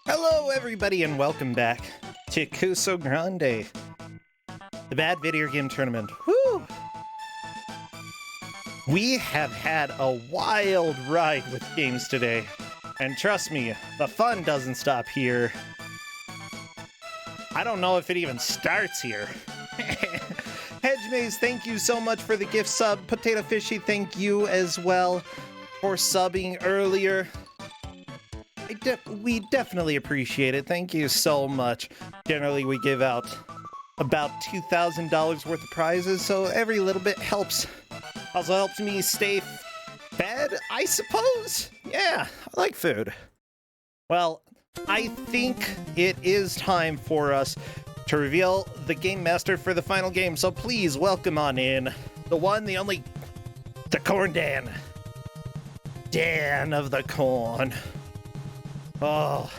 Hello, everybody, and welcome back to Kuso6rande, the bad video game tournament. Woo! We have had a wild ride with games today, and trust me, the fun doesn't stop here. I don't know if it even starts here. Hedgemaze, thank you so much for the gift sub. Potato Fishy, thank you as well for subbing earlier. We definitely appreciate it. Thank you so much. Generally, we give out about $2,000 worth of prizes, so every little bit helps. Also helps me stay fed, I suppose? Yeah, I like food. Well, I think it is time for us to reveal the game master for the final game, so please welcome on in the one, the only, the Corn Dan. Dan of the Corn. Oh,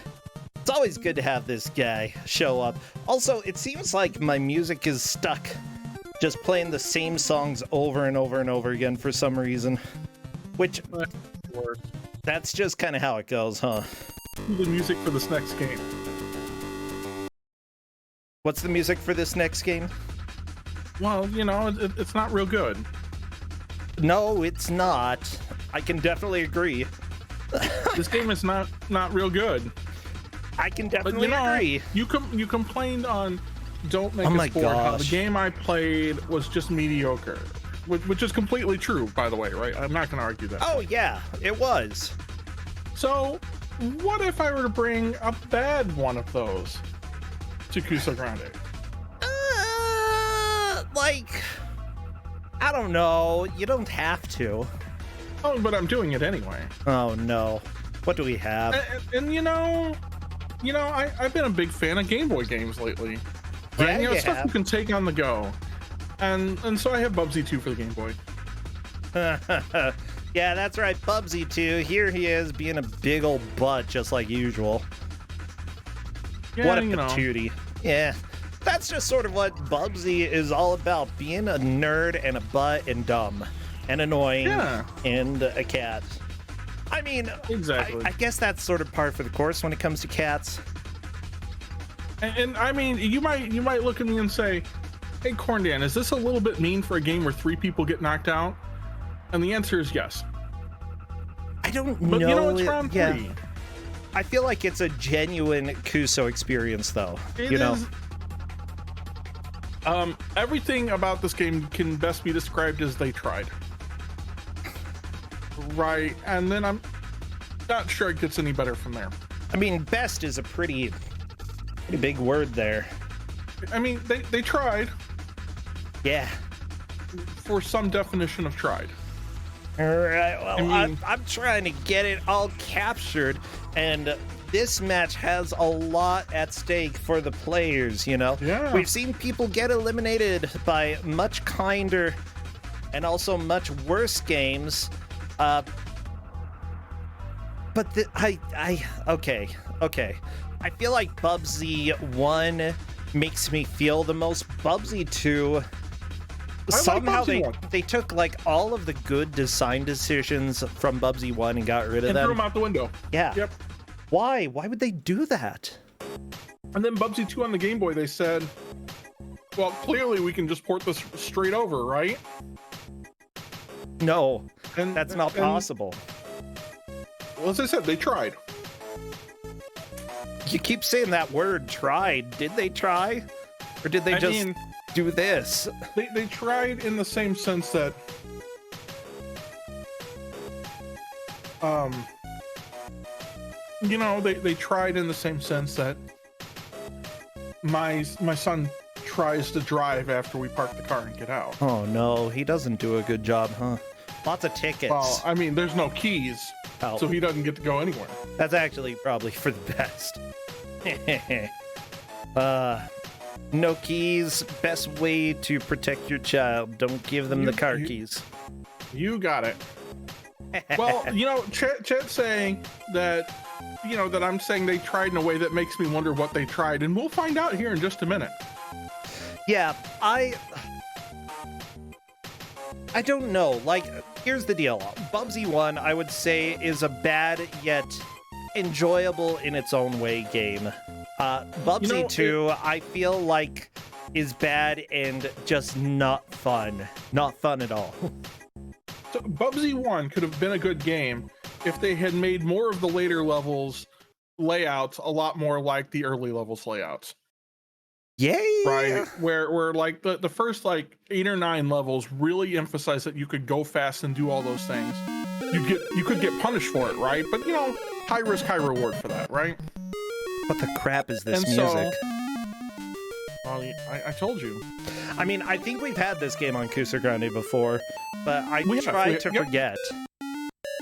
it's always good to have this guy show up. Also, it seems like my music is stuck just playing the same songs over and over and over again for some reason. Which, that's just kind of how it goes, huh? The music for this next game. What's the music for this next game? Well, you know, it's not real good. No, it's not. I can definitely agree. This game is not real good. I can definitely agree. You complained on Don't Make Oh my Us Bored how the gosh. game I played was just mediocre, which is completely true, by the way, right? I'm not going to argue that. Oh yeah, it was. So, what if I were to bring a bad one of those to Kuso6rande? Like, I don't know. You don't have to. Oh, but I'm doing it anyway. Oh no. What do we have? And you know, I've been a big fan of Game Boy games lately. Yeah, right? You know, you stuff have. you can take on the go. And so I have Bubsy II for the Game Boy. Yeah, that's right, Bubsy II. Here he is, being a big old butt, just like usual. Yeah, What a you know. patootie. Yeah, that's just sort of what Bubsy is all about, being a nerd and a butt and dumb and annoying and a cat. I mean, Exactly. I guess that's sort of par for the course when it comes to cats. And I mean, you might look at me and say, "Hey, Corn Dan, is this a little bit mean for a game where 3 people get knocked out?" And the answer is yes. I don't know. But you know, it's round 3. I feel like it's a genuine Kuso experience, though. It you know? is. Everything about this game can best be described as they tried. Right, and then I'm not sure it gets any better from there. I mean, best is a pretty big word there. I mean, they tried Yeah. for some definition of tried. All right. Well, I mean- I'm trying to get it all captured, and this match has a lot at stake for the players, you know? Yeah. We've seen people get eliminated by much kinder and also much worse games. But okay. I feel like Bubsy 1 makes me feel the most. Bubsy 2, somehow Bubsy 1. they took like all of the good design decisions from Bubsy 1 and got rid of And them. threw them out the window. Yeah. Yep. Why would they do that? And then Bubsy 2 on the Game Boy, they said, well, clearly we can just port this straight over, right? No, And that's not possible. Well, as I said, they tried. You keep saying that word, tried. Did they try? Or did they I just mean, do this? they tried in the same sense that you know, they tried in the same sense that my son tries to drive after we park the car and get out. Oh no, he doesn't do a good job, huh? Lots of tickets. Well, I mean, there's no keys, Oh. so he doesn't get to go anywhere. That's actually probably for the best. No keys. Best way to protect your child. Don't give them the car keys. You got it. Well, you know, Chet's saying that, you know, that I'm saying they tried in a way that makes me wonder what they tried, and we'll find out here in just a minute. Yeah, I don't know. Like, here's the deal. Bubsy 1, I would say, is a bad yet enjoyable in its own way game. Bubsy 2, I feel like, is bad and just not fun. Not fun at all. So Bubsy 1 could have been a good game if they had made more of the later levels layouts a lot more like the early levels layouts. Yay! Right, where like the first like 8 or 9 levels really emphasize that you could go fast and do all those things. You could get punished for it, right? But you know, high risk, high reward for that, right? What the crap is this And music? Well, I told you. I mean, I think we've had this game on Kuso6rande before, but I We have, tried to forget.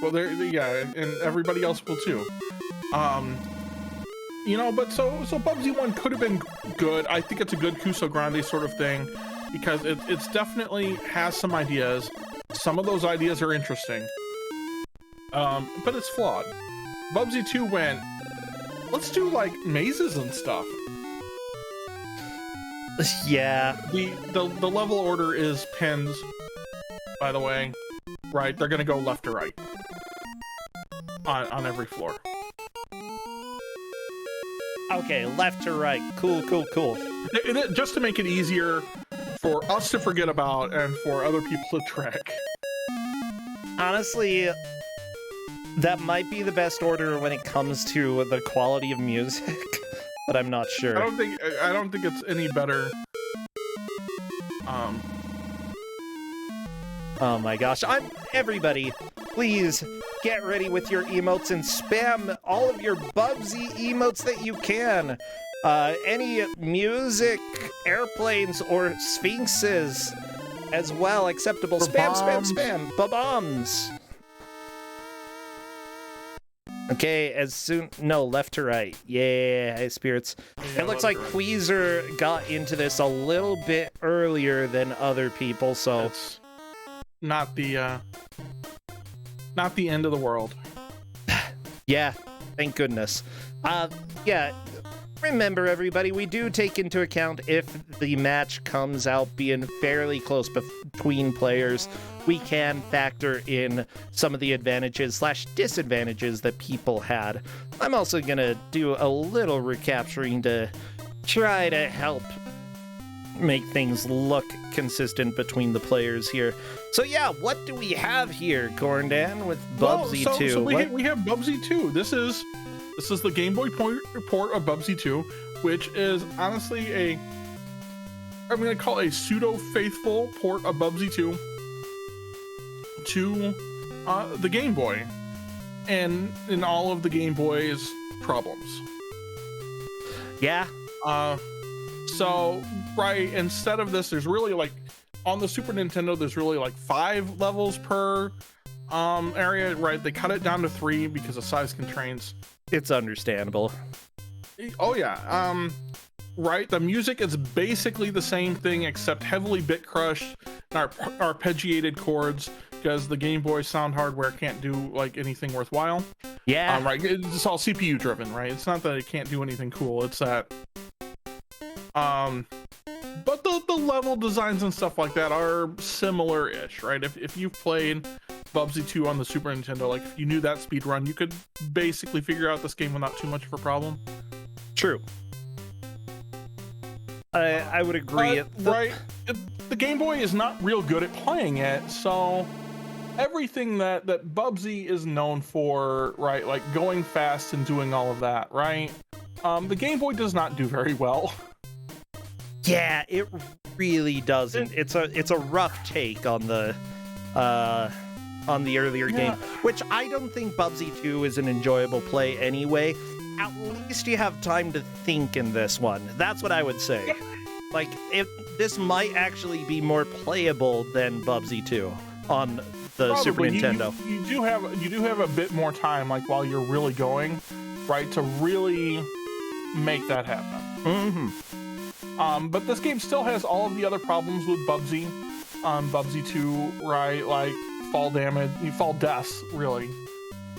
Well, yeah, and everybody else will too. You know, but so Bubsy 1 could have been good. I think it's a good Kuso6rande sort of thing because it's definitely has some ideas. Some of those ideas are interesting, but it's flawed. Bubsy 2 went, let's do like mazes and stuff. Yeah. The level order is pins, by the way, right? They're gonna go left to right on every floor. Okay, left to right. Cool, cool, cool. Just to make it easier for us to forget about and for other people to track. Honestly, that might be the best order when it comes to the quality of music, but I'm not sure. I don't think it's any better. Oh my gosh, everybody, please get ready with your emotes and spam all of your Bubsy emotes that you can. Any music, airplanes, or sphinxes as well acceptable. Spam, spam, spam. Ba-bombs. Okay, no, left to right. Yeah, hey, spirits. Yeah, it looks like Queezer got into this a little bit earlier than other people, so... It's not the end of the world. Yeah, thank goodness. Yeah, remember everybody, we do take into account if the match comes out being fairly close between players, we can factor in some of the advantages / disadvantages that people had. I'm also gonna do a little recapturing to try to help make things look consistent between the players here. So yeah, what do we have here, Corndan, with Bubsy 2? So we have Bubsy 2. This is the Game Boy port of Bubsy 2, which is honestly I'm going to call a pseudo-faithful port of Bubsy 2 to the Game Boy, and in all of the Game Boy's problems. Yeah. So, right, instead of this, there's really like, on the Super Nintendo, there's really like 5 levels per area, right? They cut it down to 3 because of size constraints. It's understandable. Oh yeah, right, the music is basically the same thing except heavily bit crushed and arpeggiated chords because the Game Boy sound hardware can't do like anything worthwhile. Yeah. Right, it's all CPU driven, right? It's not that it can't do anything cool, it's that but the level designs and stuff like that are similar-ish, right? If you've played Bubsy 2 on the Super Nintendo, like if you knew that speed run, you could basically figure out this game without too much of a problem. True. I would agree. Right, the Game Boy is not real good at playing it, so everything that Bubsy is known for, right, like going fast and doing all of that, right? The Game Boy does not do very well. Yeah, it really doesn't. It's a rough take on the earlier game, which I don't think Bubsy 2 is an enjoyable play anyway. At least you have time to think in this one. That's what I would say. Like, if this might actually be more playable than Bubsy 2 on the Probably. Super Nintendo. You do have a bit more time, like while you're really going, right, to really make that happen. Mm-hmm. But this game still has all of the other problems with Bubsy. Bubsy 2, right, like fall damage, you fall deaths, really,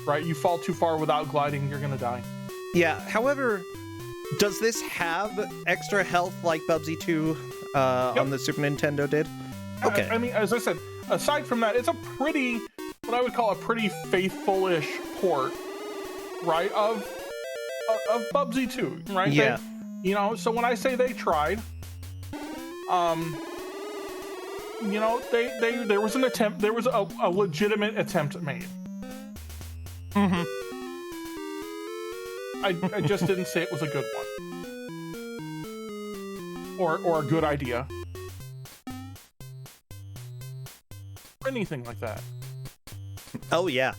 right? You fall too far without gliding, you're gonna die. Yeah, however, does this have extra health like Bubsy 2 on the Super Nintendo did? Okay. I mean, as I said, aside from that, it's a pretty, what I would call a pretty faithful-ish port right, of Bubsy 2, right? Yeah. So when I say they tried, there was an attempt, there was a legitimate attempt made. Mm-hmm. I just didn't say it was a good one. Or a good idea. Or anything like that. Oh, yeah.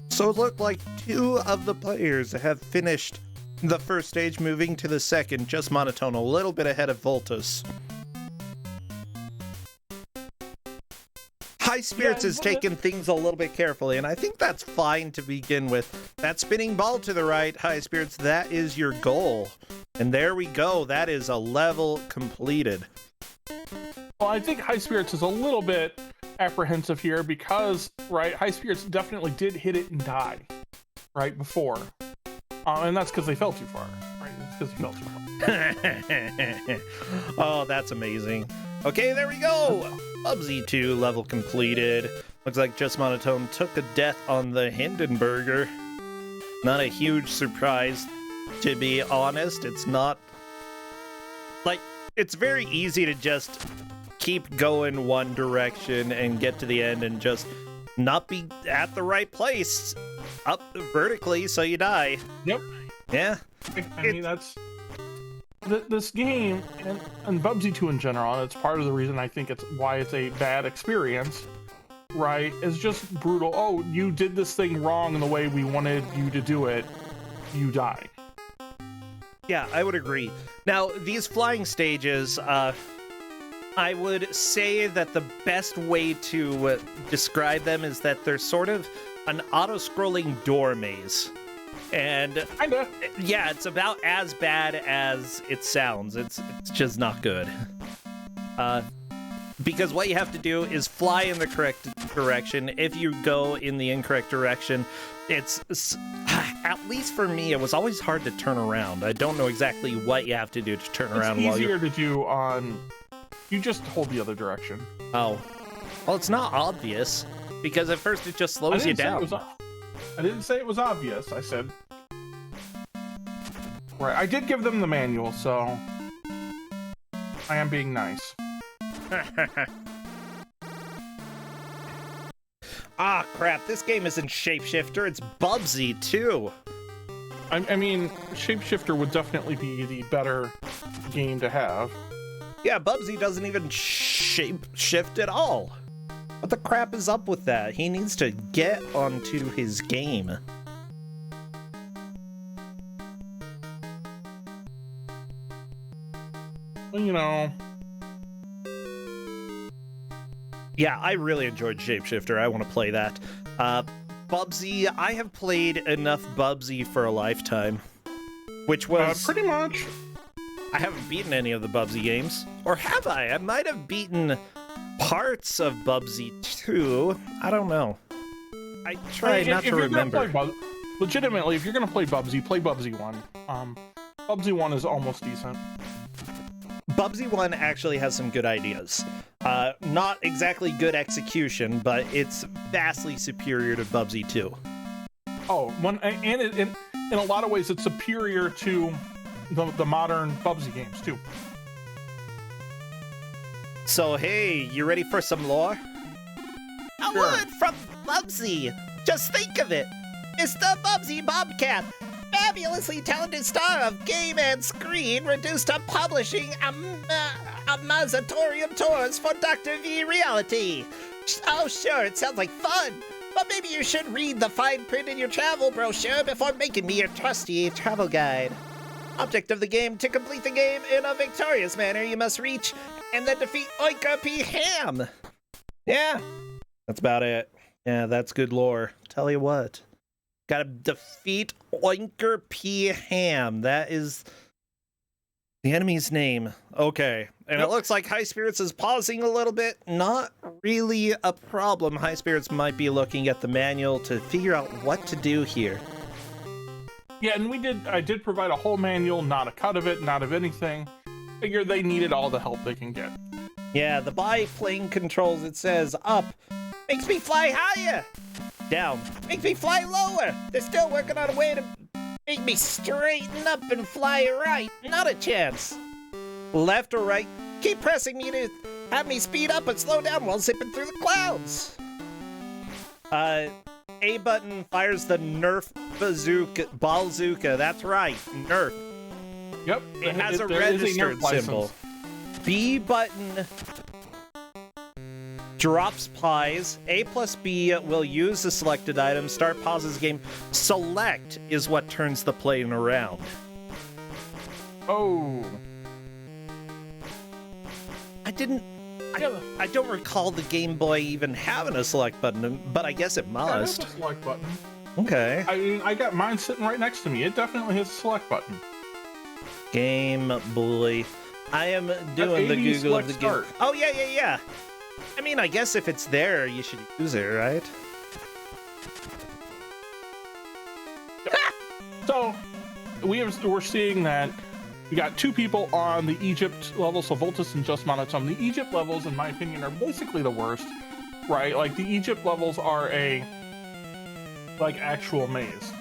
So it looked like 2 of the players have finished the first stage, moving to the second, just monotone, a little bit ahead of Voltus. High Spirits is taking things a little bit carefully, and I think that's fine to begin with. That spinning ball to the right, High Spirits, that is your goal. And there we go. That is a level completed. Well, I think High Spirits is a little bit apprehensive here because, right, High Spirits definitely did hit it and die, right, before. And that's because they fell too far, right? It's because they fell too far. Oh, that's amazing. Okay, there we go. Bubsy 2 level completed. Looks like Just Monotone took a death on the Hindenburger. Not a huge surprise, to be honest. It's not... like, it's very easy to just keep going one direction and get to the end and just not be at the right place up vertically, so you die. Yep. Yeah. I mean, that's... This game, and Bubsy 2 in general, and it's part of the reason I think it's why it's a bad experience, right, is just brutal. Oh, you did this thing wrong in the way we wanted you to do it. You die. Yeah, I would agree. Now, these flying stages, I would say that the best way to describe them is that they're sort of an auto-scrolling door maze. And kinda. Yeah, it's about as bad as it sounds. It's just not good. Because what you have to do is fly in the correct direction. If you go in the incorrect direction, it's at least for me, it was always hard to turn around. I don't know exactly what you have to do to turn around. It's easier to do on... you just hold the other direction. Oh. Well, it's not obvious, because at first it just slows you down. I didn't say it was obvious. I said... right, I did give them the manual, so... I am being nice. Ah, crap, this game isn't Shapeshifter, it's Bubsy 2. I mean, Shapeshifter would definitely be the better game to have. Yeah, Bubsy doesn't even shape-shift at all. What the crap is up with that? He needs to get onto his game. Well, you know... yeah, I really enjoyed Shapeshifter. I want to play that. Bubsy, I have played enough Bubsy for a lifetime. Which was... pretty much. I haven't beaten any of the Bubsy games. Or have I? I might have beaten parts of Bubsy 2. I don't know. I try not to remember. Legitimately, if you're going to play Bubsy 1. Bubsy 1 is almost decent. Bubsy 1 actually has some good ideas. Not exactly good execution, but it's vastly superior to Bubsy 2. Oh, in a lot of ways, it's superior to the modern Bubsy games, too. So, hey, you ready for some lore? A word from Bubsy! Just think of it! It's the Bubsy Bobcat! Fabulously talented star of game and screen, reduced to publishing Amazatorium tours for Dr. V Reality. Oh, sure, it sounds like fun, but maybe you should read the fine print in your travel brochure before making me your trusty travel guide. Object of the game: to complete the game in a victorious manner, you must reach and then defeat Oinker P. Ham. Yeah, that's about it. Yeah, that's good lore. Tell you what. Gotta defeat Oinker P. Ham. That is the enemy's name. Okay. And it looks like High Spirits is pausing a little bit. Not really a problem. High Spirits might be looking at the manual to figure out what to do here. Yeah, and I did provide a whole manual, not a cut of it, not of anything. Figure they needed all the help they can get. Yeah, the biplane controls, it says up. Makes me fly higher. Down. Make me fly lower. They're still working on a way to make me straighten up and fly right. Not a chance. Left or right? Keep pressing me to have me speed up and slow down while zipping through the clouds. A button fires the Nerf bazooka. That's right, Nerf. Yep. It has a registered symbol. B button drops pies. A plus B will use the selected item. Start pauses game. Select is what turns the plane around. Oh. I don't recall the Game Boy even having a select button, but I guess it must. Yeah, it has a select button. Okay. I mean, I got mine sitting right next to me. It definitely has a select button. Game Boy. I am doing the Google of the game. Oh, yeah. I mean, I guess if it's there, you should use it, right? So, we're seeing that we got two people on the Egypt level, so Voltus and Just Monotone. The Egypt levels, in my opinion, are basically the worst, right? Like, the Egypt levels are actual maze.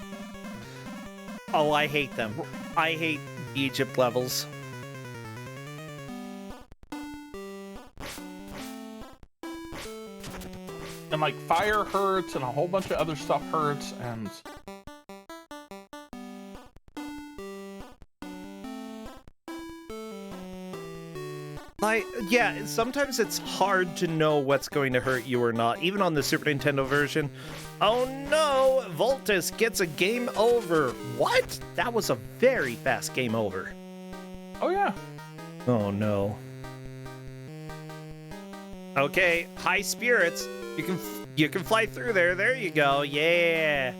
Oh, I hate them. I hate Egypt levels. And, like, fire hurts, and a whole bunch of other stuff hurts, and... Yeah, sometimes it's hard to know what's going to hurt you or not, even on the Super Nintendo version. Oh no, Voltus gets a game over. What? That was a very fast game over. Oh yeah. Oh no. Okay, high spirits. You can fly through there. There you go. Yeah.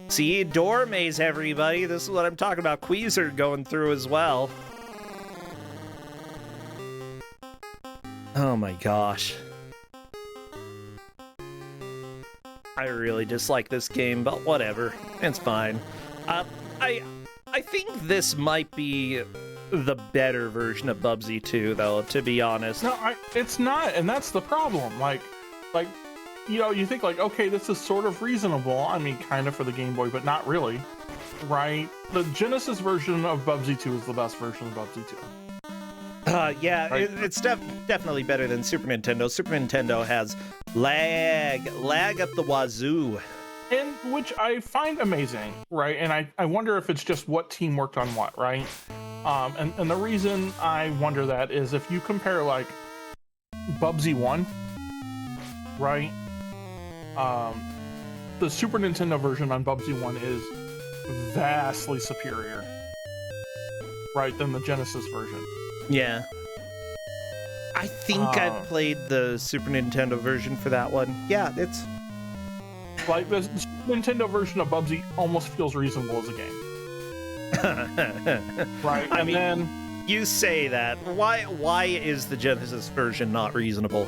See, door maze, everybody. This is what I'm talking about. Queezer going through as well. Oh my gosh. I really dislike this game, but whatever. It's fine. I think this might be the better version of Bubsy 2, though, to be honest. No, it's not, and that's the problem. Like, you know, you think like, okay, this is sort of reasonable. I mean, kind of for the Game Boy, but not really, right? The Genesis version of Bubsy 2 is the best version of Bubsy 2. Yeah, right? it's definitely better than Super Nintendo. Super Nintendo has lag up the wazoo. And which I find amazing, right? And I wonder if it's just what team worked on what, right? And the reason I wonder that is if you compare like Bubsy 1, right? The Super Nintendo version on Bubsy 1 is vastly superior, right, than the Genesis version. Yeah. I think I've played the Super Nintendo version for that one. Yeah, it's... Like, the Super Nintendo version of Bubsy almost feels reasonable as a game. Right, I mean, then... You say that. Why is the Genesis version not reasonable?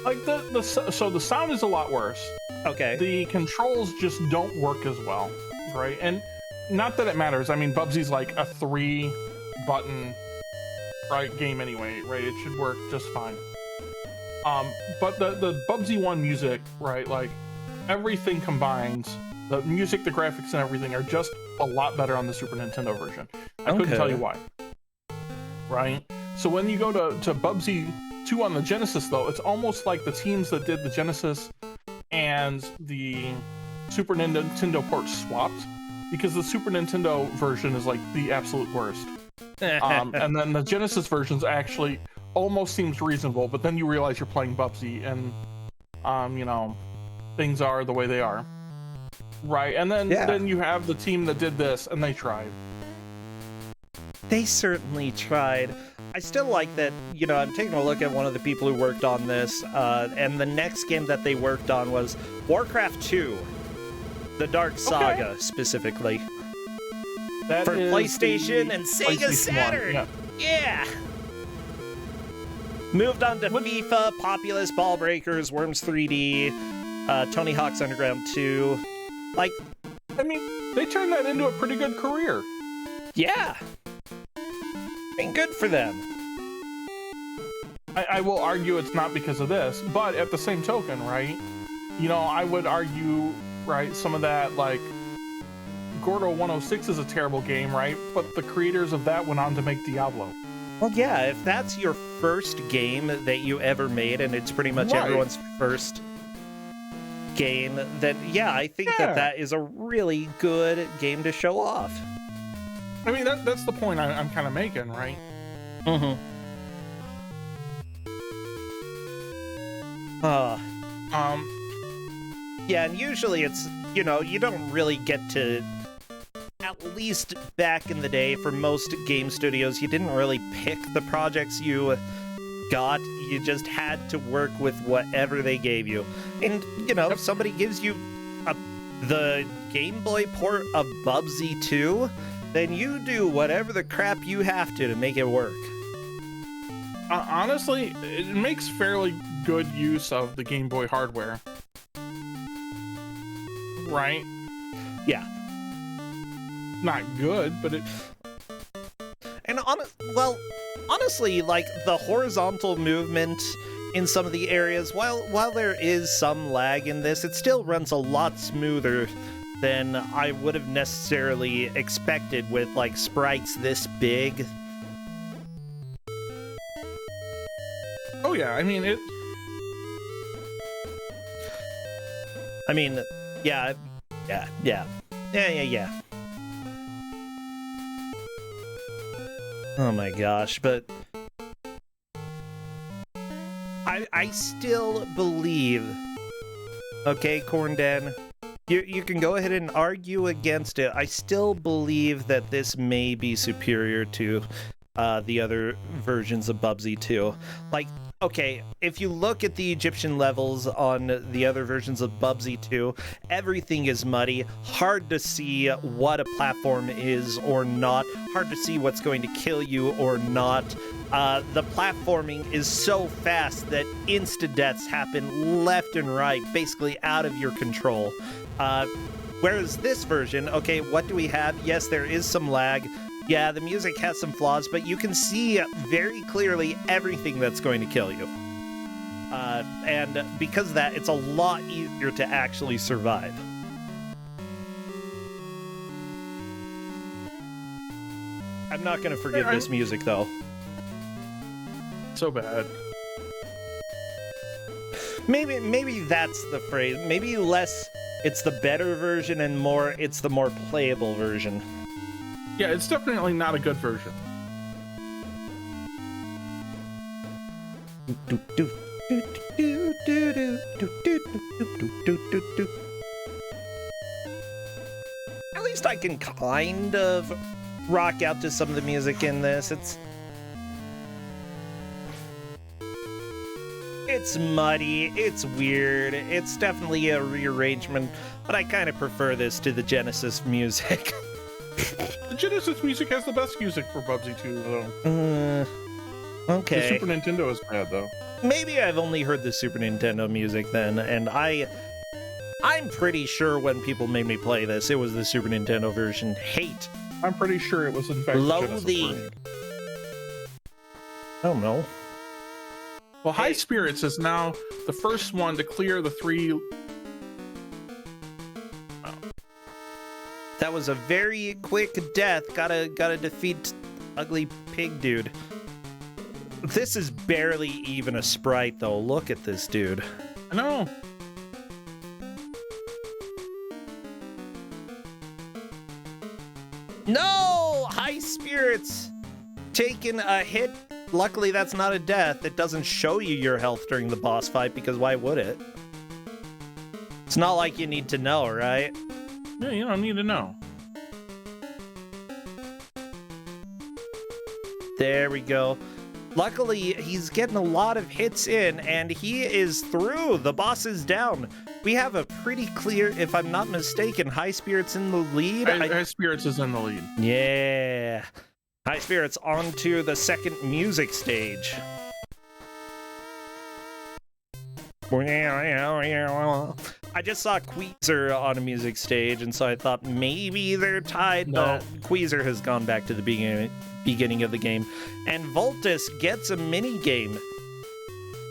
Like, so the sound is a lot worse. Okay. The controls just don't work as well, right? And not that it matters. I mean, Bubsy's like a 3-button... right game anyway, right? It should work just fine. But the Bubsy 1 music, right, like everything combined, the music, the graphics, and everything are just a lot better on the Super Nintendo version. I couldn't tell you why. Right? So when you go to Bubsy 2 on the Genesis, though, it's almost like the teams that did the Genesis and the Super Nintendo port swapped, because the Super Nintendo version is like the absolute worst. And then the Genesis versions actually almost seems reasonable, but then you realize you're playing Bubsy, and you know, things are the way they are, right? And then you have the team that did this, and they tried. They certainly tried. I still like that, you know, I'm taking a look at one of the people who worked on this, and the next game that they worked on was Warcraft 2, the Dark Saga, specifically. That for PlayStation and Sega Saturn. Yeah. Moved on to FIFA, Populous, Ball Breakers, Worms 3D, Tony Hawk's Underground 2. Like, I mean, they turned that into a pretty good career. Yeah. I mean, good for them. I will argue it's not because of this, but at the same token, right? You know, I would argue right? Some of that, like, Gordo 106 is a terrible game, right? But the creators of that went on to make Diablo. Well, yeah, if that's your first game that you ever made, and it's pretty much everyone's first game, then yeah, I think that is a really good game to show off. I mean, that's the point I'm kind of making, right? Mm-hmm. Yeah, and usually it's, you know, you don't really get to, at least back in the day, for most game studios, you didn't really pick the projects you got. You just had to work with whatever they gave you. And, you know, if somebody gives you the Game Boy port of Bubsy II, then you do whatever the crap you have to make it work. Honestly, it makes fairly good use of the Game Boy hardware. Right? Yeah. Not good, but it... And honestly, like, the horizontal movement in some of the areas, while there is some lag in this, it still runs a lot smoother than I would have necessarily expected with, like, sprites this big. Oh yeah, I mean, Yeah. Oh my gosh, but I still believe, okay, Cornden, you can go ahead and argue against it. I still believe that this may be superior to the other versions of Bubsy 2. Like, okay, if you look at the Egyptian levels on the other versions of Bubsy 2, everything is muddy, hard to see what a platform is or not, hard to see what's going to kill you or not. The platforming is so fast that insta-deaths happen left and right, basically out of your control. Whereas this version, okay, what do we have? Yes, there is some lag. Yeah, the music has some flaws, but you can see very clearly everything that's going to kill you. And because of that, it's a lot easier to actually survive. I'm not going to forgive this music, though. So bad. Maybe that's the phrase. Maybe less it's the better version and more it's the more playable version. Yeah, it's definitely not a good version. At least I can kind of rock out to some of the music in this. It's muddy, it's weird, it's definitely a rearrangement, but I kind of prefer this to the Genesis music. The Genesis music has the best music for Bubsy 2, though. Okay. The Super Nintendo is bad, though. Maybe I've only heard the Super Nintendo music then, and I'm pretty sure when people made me play this, it was the Super Nintendo version. Hate. I'm pretty sure it was, in fact, loathing. I don't know. Well, High Spirits is now the first one to clear the 3... That was a very quick death. Gotta defeat ugly pig dude. This is barely even a sprite, though. Look at this dude. I know. No! High Spirits taking a hit. Luckily, that's not a death. It doesn't show you your health during the boss fight, because why would it? It's not like you need to know, right? Yeah, you don't need to know. There we go. Luckily, he's getting a lot of hits in, and he is through. The boss is down. We have a pretty clear, if I'm not mistaken, High Spirits in the lead. High Spirits is in the lead. Yeah. High Spirits on to the second music stage. I just saw Queezer on a music stage, and so I thought maybe they're tied, No. but Queezer has gone back to the beginning of the game. And Voltus gets a mini game.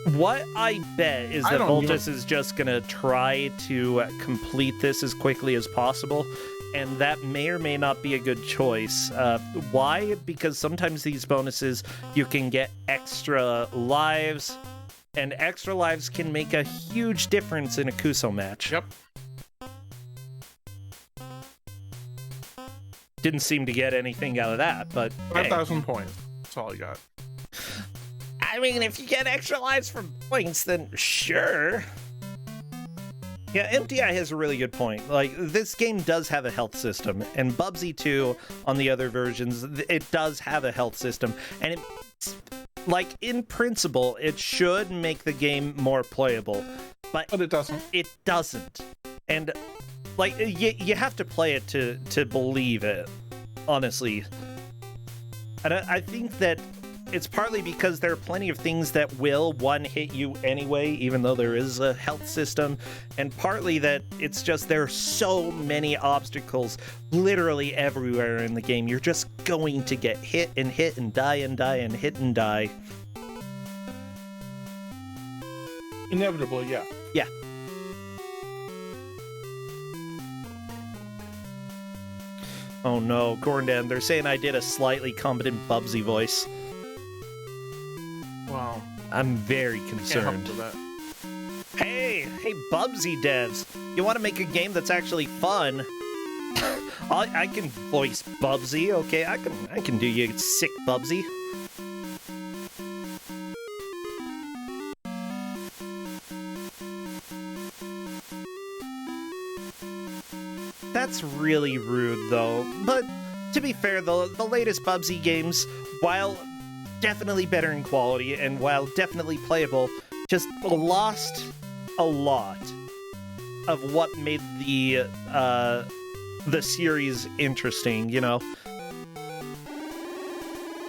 What I bet is I that don't Voltus is just going to try to complete this as quickly as possible, and that may or may not be a good choice. Why? Because sometimes these bonuses, you can get extra lives, and extra lives can make a huge difference in a Kuso match. Yep. Didn't seem to get anything out of that, but 5,000 points. That's all I got. I mean, if you get extra lives from points, then sure. Yeah, MTI has a really good point. Like, this game does have a health system, and Bubsy 2 on the other versions, it does have a health system, and it's, like, in principle, it should make the game more playable, but it doesn't. It doesn't. And, like, you have to play it to believe it, honestly. And I think that it's partly because there are plenty of things that will one-hit you anyway, even though there is a health system, and partly that it's just there are so many obstacles literally everywhere in the game. You're just going to get hit and die and die and hit and die. Inevitably, yeah. Yeah. Oh no, Gordan, they're saying I did a slightly competent Bubsy voice. Wow. I'm very Can't help concerned. with that. Hey, Bubsy devs, you want to make a game that's actually fun? I can voice Bubsy, okay? I can do you sick Bubsy. That's really rude, though. But to be fair, the latest Bubsy games, while definitely better in quality and while definitely playable, just lost a lot of what made the series interesting, you know?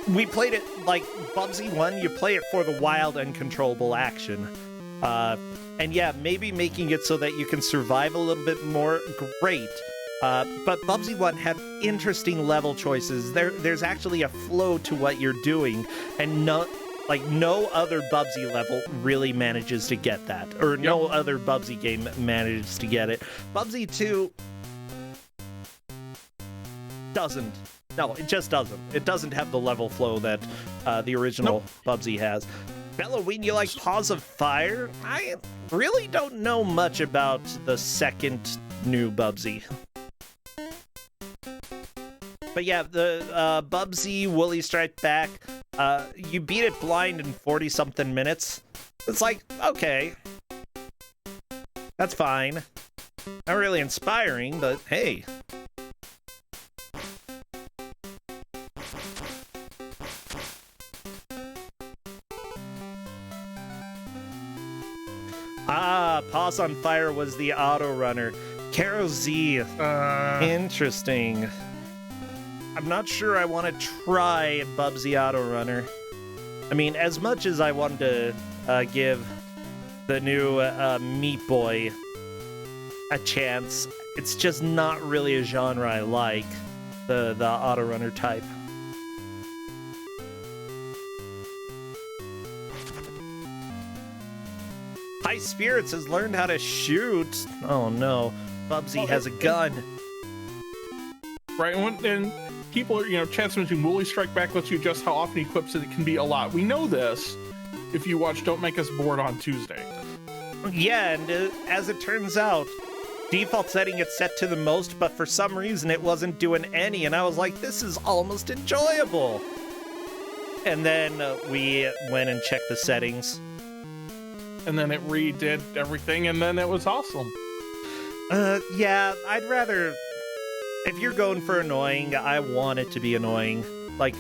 We played it like Bubsy 1, you play it for the wild, uncontrollable action. And yeah, maybe making it so that you can survive a little bit more, great. But Bubsy 1 had interesting level choices. There's actually a flow to what you're doing, and no other Bubsy level really manages to get that, or no other Bubsy game manages to get it. Bubsy 2 doesn't. No, it just doesn't. It doesn't have the level flow that the original Bubsy has. Belloween, you like Paws of Fire? I really don't know much about the second new Bubsy. But yeah, the Bubsy Woolly Strike Back, you beat it blind in 40-something minutes. It's like, okay. That's fine. Not really inspiring, but hey. Paws on Fire was the auto runner. Karo Z. Interesting. I'm not sure I want to try Bubsy Auto Runner. I mean, as much as I wanted to give the new Meat Boy a chance, it's just not really a genre I like, the auto runner type. High Spirits has learned how to shoot. Oh no, Bubsy has a gun. Right, and people are, Chance mentioning Woolly Strike Back lets you adjust how often he equips it. It can be a lot. We know this if you watch Don't Make Us Bored on Tuesday. Yeah, and as it turns out, default setting it's set to the most, but for some reason it wasn't doing any, and I was like, this is almost enjoyable. And then we went and checked the settings. And then it redid everything, and then it was awesome. Yeah, I'd rather... If you're going for annoying, I want it to be annoying. Like,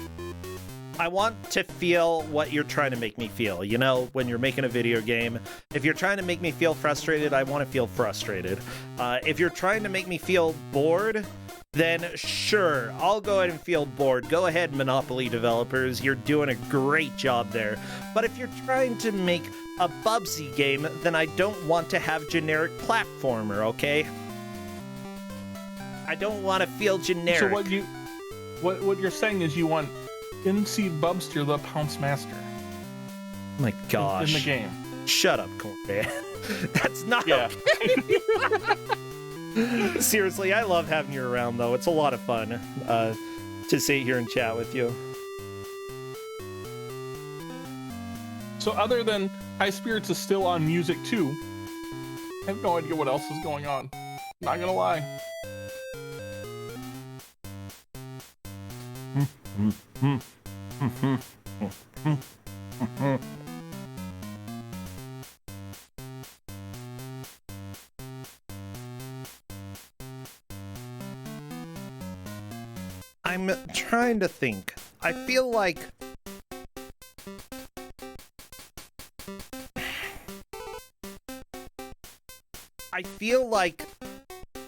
I want to feel what you're trying to make me feel, you know, when you're making a video game. If you're trying to make me feel frustrated, I want to feel frustrated. If you're trying to make me feel bored, then sure, I'll go ahead and feel bored. Go ahead, Monopoly developers, you're doing a great job there. But if you're trying to make a Bubsy game, then I don't want to have generic platformer, okay? I don't want to feel generic. So what you're saying is you want NC Bubster the Pounce Master. Oh my gosh. In the game. Shut up, Cornband. That's not okay. Seriously, I love having you around, though. It's a lot of fun to sit here and chat with you. So other than High Spirits is still on music too, I have no idea what else is going on. Not gonna lie. I'm trying to think. I feel like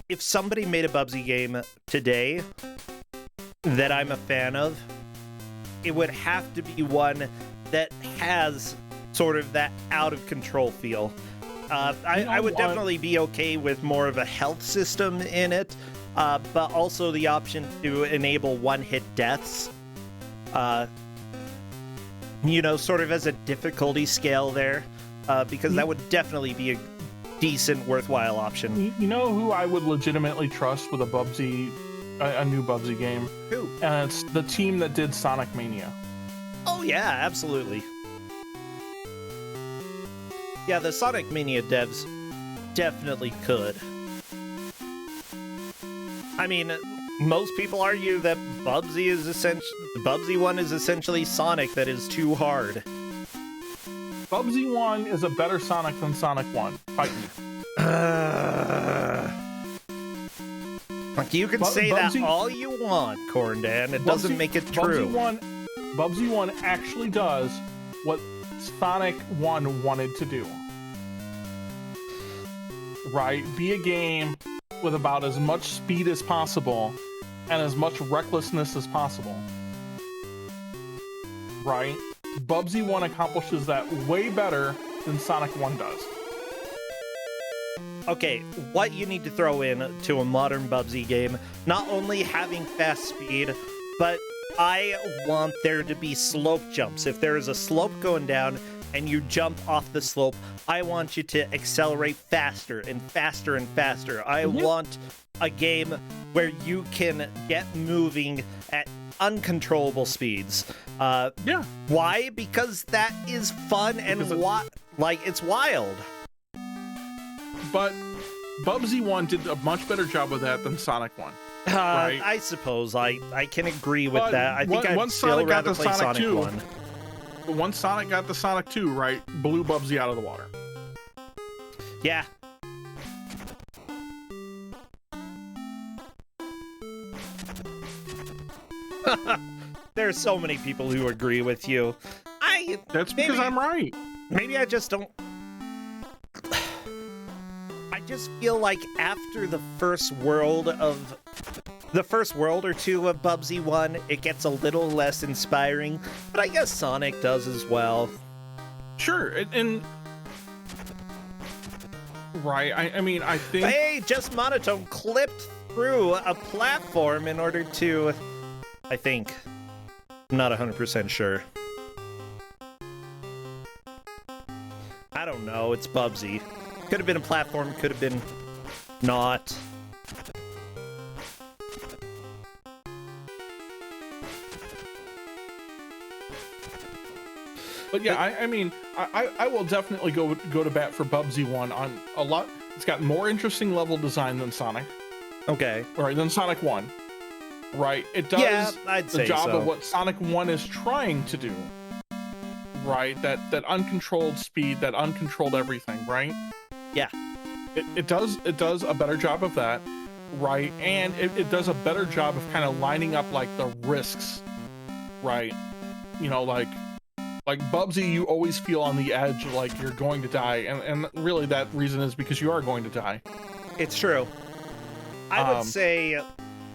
if somebody made a Bubsy game today that I'm a fan of, it would have to be one that has sort of that out of control feel. I would definitely be okay with more of a health system in it, but also the option to enable one-hit deaths. You know, sort of as a difficulty scale there, because that would definitely be a decent, worthwhile option. You know who I would legitimately trust with a Bubsy, a new Bubsy game? Who? And it's the team that did Sonic Mania. Oh yeah, absolutely. Yeah, the Sonic Mania devs definitely could. I mean, most people argue that Bubsy 1 is essentially Sonic that is too hard. Bubsy 1 is a better Sonic than Sonic 1. Fight me. Like, you can say that all you want, Corndan. It doesn't make it true. Bubsy 1 actually does what Sonic 1 wanted to do. Right? Be a game with about as much speed as possible and as much recklessness as possible. Right? Bubsy 1 accomplishes that way better than Sonic 1 does. Okay, what you need to throw in to a modern Bubsy game, not only having fast speed, but I want there to be slope jumps. If there is a slope going down and you jump off the slope, I want you to accelerate faster and faster and faster. I want a game where you can get moving at uncontrollable speeds. Yeah. Why? Because that is fun and it's wild. But Bubsy 1 did a much better job with that than Sonic 1. Right? I suppose I can agree with that. I think I'd still Sonic rather play Sonic 2, 1. But once Sonic got the Sonic 2, right, blew Bubsy out of the water. Yeah. There's so many people who agree with you. That's because I'm right. Maybe I just don't... I just feel like after the first world or two of Bubsy 1, it gets a little less inspiring, but I guess Sonic does as well. Sure, and right, I mean, I think... Hey, Just Monotone clipped through a platform in order to... I think. I'm not 100% sure. I don't know, it's Bubsy. Could have been a platform, could have been not. But yeah, I mean, I will definitely go to bat for Bubsy 1 on a lot. It's got more interesting level design than Sonic. Okay. Right, than Sonic 1. Right, it does the job of what Sonic 1 is trying to do. Right, that uncontrolled speed, that uncontrolled everything, right? Yeah. It does a better job of that, right? And it does a better job of kind of lining up like the risks, right? You know, like Bubsy, you always feel on the edge, like you're going to die, and really that reason is because you are going to die. It's true. I would say,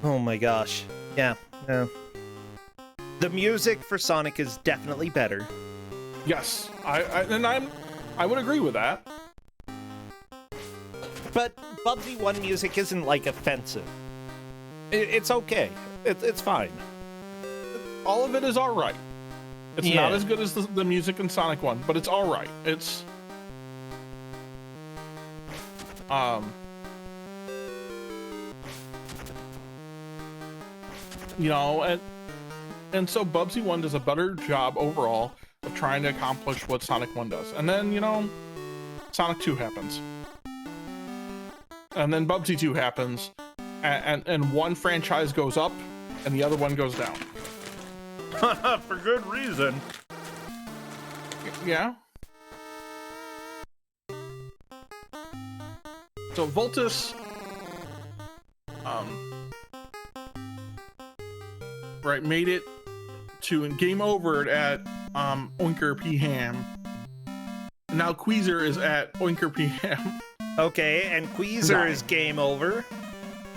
oh my gosh, yeah. The music for Sonic is definitely better. Yes, I would agree with that. But Bubsy 1 music isn't, like, offensive. It's okay. It's fine. All of it is all right. It's not as good as the music in Sonic 1, but it's all right. It's You know, and so Bubsy 1 does a better job overall of trying to accomplish what Sonic 1 does. And then, you know, Sonic 2 happens. And then Bubsy 2 happens, and one franchise goes up and the other one goes down. For good reason. Yeah. So Voltus, right, made it to game over at Oinker P Ham. Now Queezer is at Oinker P Ham. Okay, and Queezer is game over.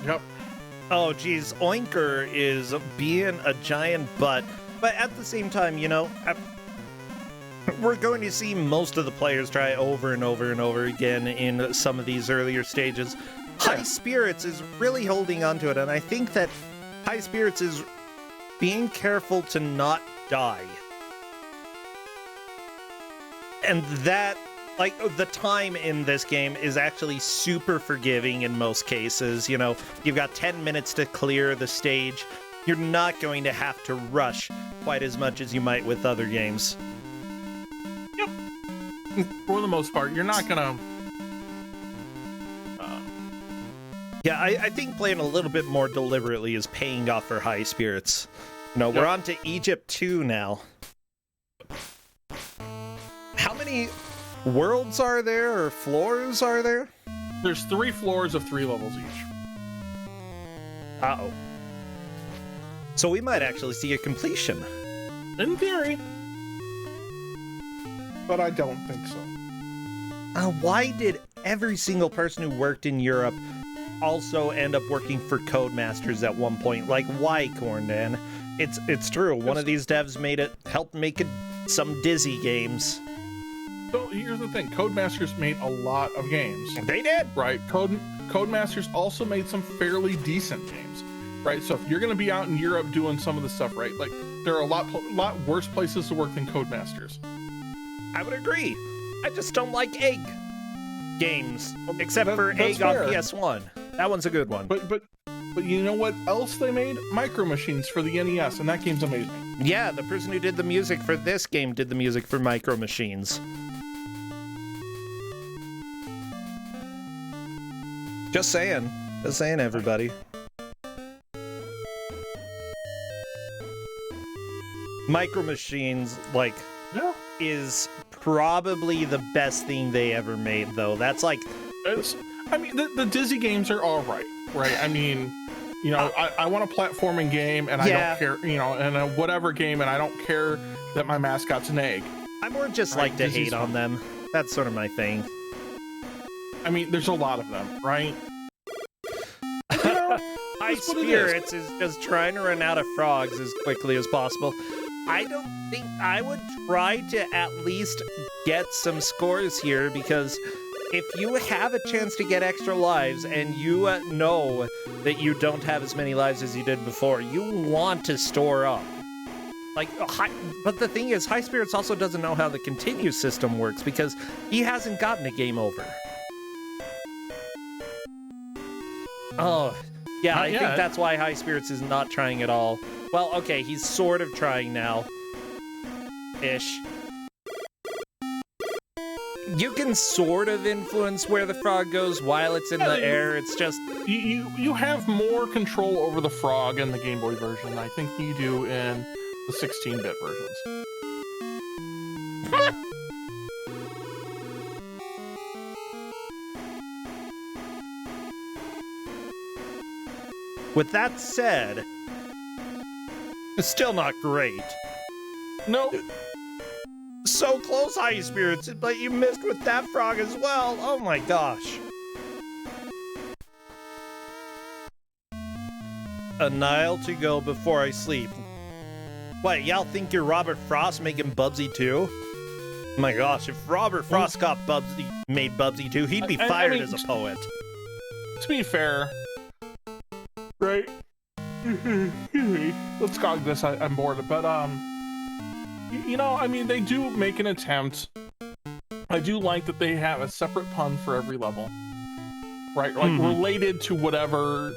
Yep. Oh, geez, Oinker is being a giant butt. But at the same time, you know, we're going to see most of the players try over and over and over again in some of these earlier stages. High Spirits is really holding on to it, and I think that High Spirits is being careful to not die. And that, like, the time in this game is actually super forgiving in most cases. You know, you've got 10 minutes to clear the stage. You're not going to have to rush quite as much as you might with other games. Yep. For the most part, you're not gonna... Yeah, I think playing a little bit more deliberately is paying off for High Spirits. You know, we're on to Egypt 2 now. How many worlds are there, or floors are there? There's 3 floors of 3 levels each. Uh-oh. So we might actually see a completion. In theory. But I don't think so. Why did every single person who worked in Europe also end up working for Codemasters at one point? Like, why, Corndan? It's true. One of these devs helped make some Dizzy games. So here's the thing. Codemasters made a lot of games. They did. Right. Codemasters also made some fairly decent games. Right. So if you're going to be out in Europe doing some of the stuff, right, like there are a lot worse places to work than Codemasters. I would agree. I just don't like Egg games, except for that's Egg on fair. PS1. That one's a good one. But you know what else they made? Micro Machines for the NES, and that game's amazing. Yeah, the person who did the music for this game did the music for Micro Machines. Just saying, everybody. Micro Machines, like, is probably the best thing they ever made, though. That's like... I mean, the Dizzy games are all right? I mean, you know, I want a platforming game, and I don't care, you know, and a whatever game, and I don't care that my mascot's an egg. I more just like to hate on them. That's sort of my thing. I mean, there's a lot of them, right? You know, High Spirits is just trying to run out of frogs as quickly as possible. I don't think I would try to at least get some scores here, because if you have a chance to get extra lives and you know that you don't have as many lives as you did before, you want to store up. Like, but the thing is, High Spirits also doesn't know how the continue system works, because he hasn't gotten a game over. Oh, yeah, I think that's why High Spirits is not trying at all. Well, okay, he's sort of trying now. Ish. You can sort of influence where the frog goes while it's in the air. It's just... You have more control over the frog in the Game Boy version, I think you do in the 16-bit versions. With that said, it's still not great. No. So close, High Spirits, but you missed with that frog as well. Oh my gosh. A Nile to go before I sleep. What, y'all think you're Robert Frost making Bubsy 2? Oh my gosh, if Robert Frost made Bubsy 2, he'd be fired as a poet. To be fair, right? Let's gog this. I'm bored. But you know, I mean, they do make an attempt. I do like that they have a separate pun for every level. right? Like related to whatever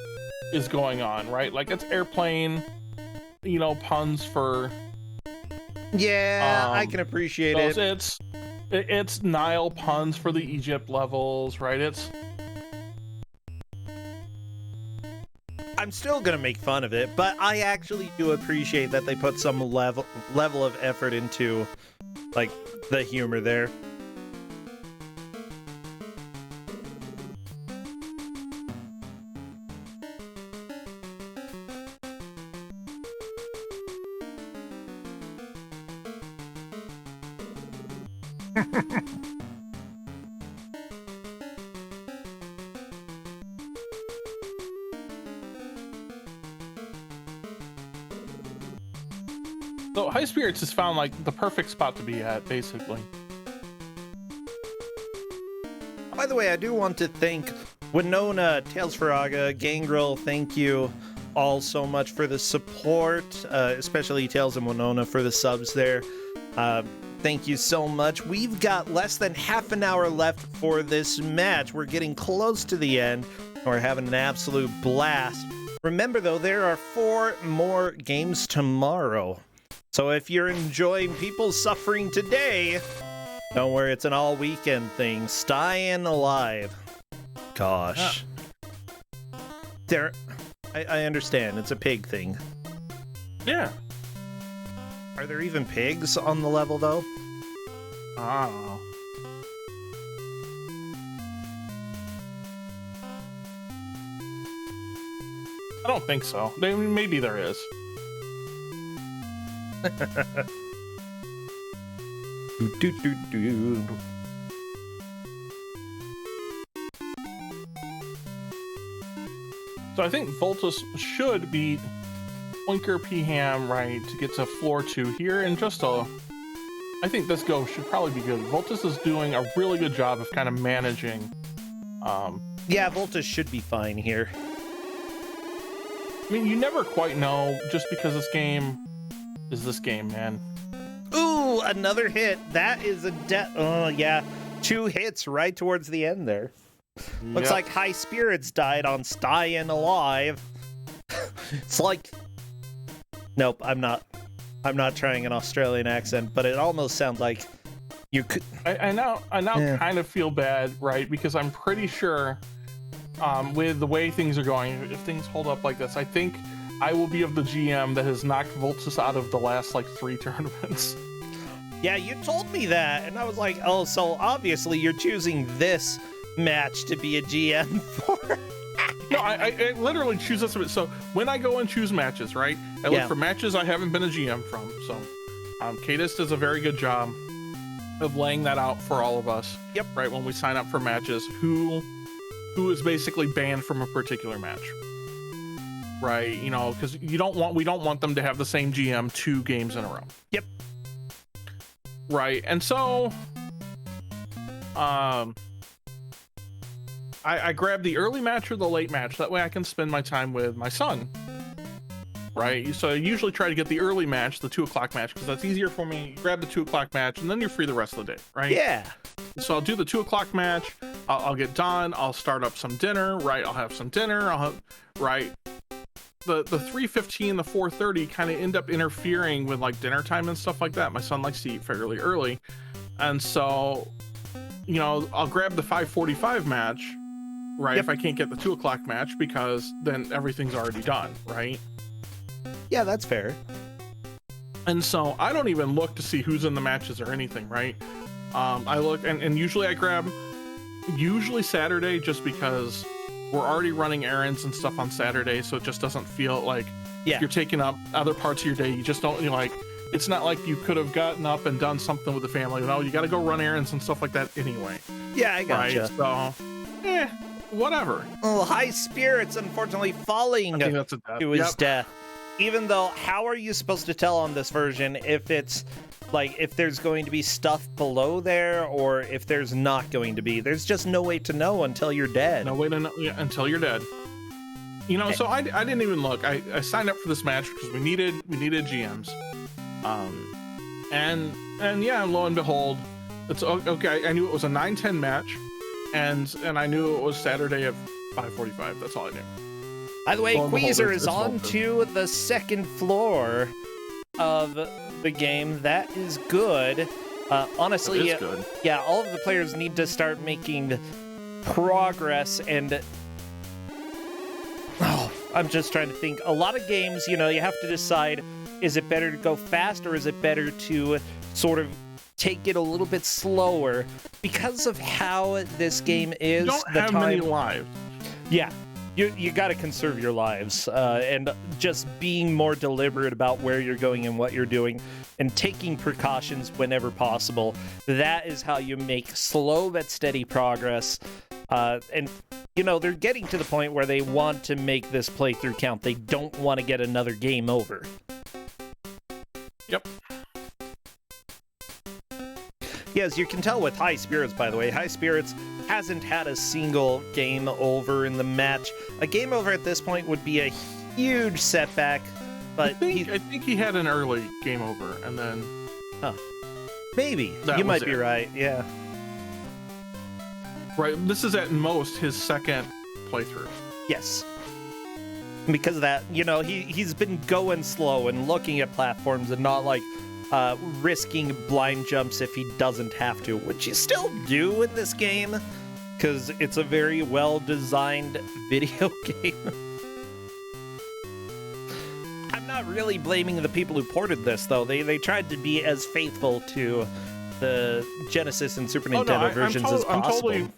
is going on, right? Like it's airplane, you know, puns for. Yeah, I can appreciate it. It's Nile puns for the Egypt levels, right? I'm still gonna make fun of it, but I actually do appreciate that they put some level of effort into, like, the humor there. So High Spirits has found like the perfect spot to be at, basically. By the way, I do want to thank Winona, Tales4Aga, Gangrel, thank you all so much for the support, especially Tales and Winona for the subs there. Thank you so much. We've got less than half an hour left for this match. We're getting close to the end. We're having an absolute blast. Remember, though, there are 4 more games tomorrow. So if you're enjoying people suffering today, don't worry, it's an all-weekend thing. Staying alive. Gosh. There, I understand. It's a pig thing. Yeah. Are there even pigs on the level, though? I don't know. I don't think so. Maybe there is. So I think Voltus should beat Oinker P-Ham, right, to get to floor 2 here in just a... I think this go should probably be good. Voltus is doing a really good job of kind of managing. Yeah, Voltus should be fine here. I mean, you never quite know just because this game is this game, man. Ooh, another hit. That is a oh, yeah. 2 hits right towards the end there. Looks like High Spirits died on Staying Alive. It's like... Nope, I'm not trying an Australian accent, but it almost sounds like you could... I now kind of feel bad, right? Because I'm pretty sure with the way things are going, if things hold up like this, I think I will be of the GM that has knocked Voltus out of the last, like, 3 tournaments. Yeah, you told me that, and I was like, oh, so obviously you're choosing this match to be a GM for. No, I literally choose this. So when I go and choose matches, right, I look for matches I haven't been a GM from. So Cadis does a very good job of laying that out for all of us. Yep. Right, when we sign up for matches, who is basically banned from a particular match. Right, you know, because we don't want them to have the same GM 2 games in a row. Yep. Right, and so I grab the early match or the late match. That way I can spend my time with my son. Right, so I usually try to get the early match, the 2 o'clock match, because that's easier for me. You grab the 2 o'clock match, and then you're free the rest of the day, right? Yeah. So I'll do the 2 o'clock match. I'll get done. I'll start up some dinner, right? I'll have some dinner. Right. The 3:15, the 4:30 kind of end up interfering with like dinner time and stuff like that. My son likes to eat fairly early, and so, you know, I'll grab the 5:45 match, right? If I can't get the 2 o'clock match, because then everything's already done, right? Yeah, that's fair. And so I don't even look to see who's in the matches or anything, right? I look, and usually I grab Saturday, just because we're already running errands and stuff on Saturday, so it just doesn't feel like you're taking up other parts of your day. You just don't, you know, like, it's not like you could have gotten up and done something with the family. No, you got to go run errands and stuff like that anyway. Yeah, I gotcha. Right? So, whatever. Oh, High Spirits, unfortunately, falling to his death. Even though, how are you supposed to tell on this version if it's, like, if there's going to be stuff below there, or if there's not going to be? There's just no way to know until you're dead. No way to know until you're dead. You know, so I didn't even look. I signed up for this match because we needed GMs. And yeah, lo and behold, it's okay. I knew it was a 9-10 match, and I knew it was Saturday at 5:45. That's all I knew. By the way, Lo and behold, Queezer is it's on Voltus. to the second floor of the game. That is good. Honestly, It is good. yeah, all of the players need to start making progress, and I'm just trying to think. A lot of games, you have to decide, is it better to go fast or is it better to sort of take it a little bit slower because of how this game is. You don't have many lives. Yeah. You got to conserve your lives, and just being more deliberate about where you're going and what you're doing and taking precautions whenever possible. That is how you make slow but steady progress. And, they're getting to the point where they want to make this playthrough count. They don't want to get another game over. Yep. Yes, you can tell with High Spirits, by the way. High Spirits hasn't had a single game over in the match. A game over at this point would be a huge setback, but I think he had an early game over, and then... Maybe. That You was might be it. right, yeah. Right, this is at most his second playthrough. Yes. Because of that, he's been going slow and looking at platforms and not, risking blind jumps if he doesn't have to, which you still do in this game, because it's a very well-designed video game. I'm not really blaming the people who ported this, though. They tried to be as faithful to the Genesis and Super Nintendo versions as possible.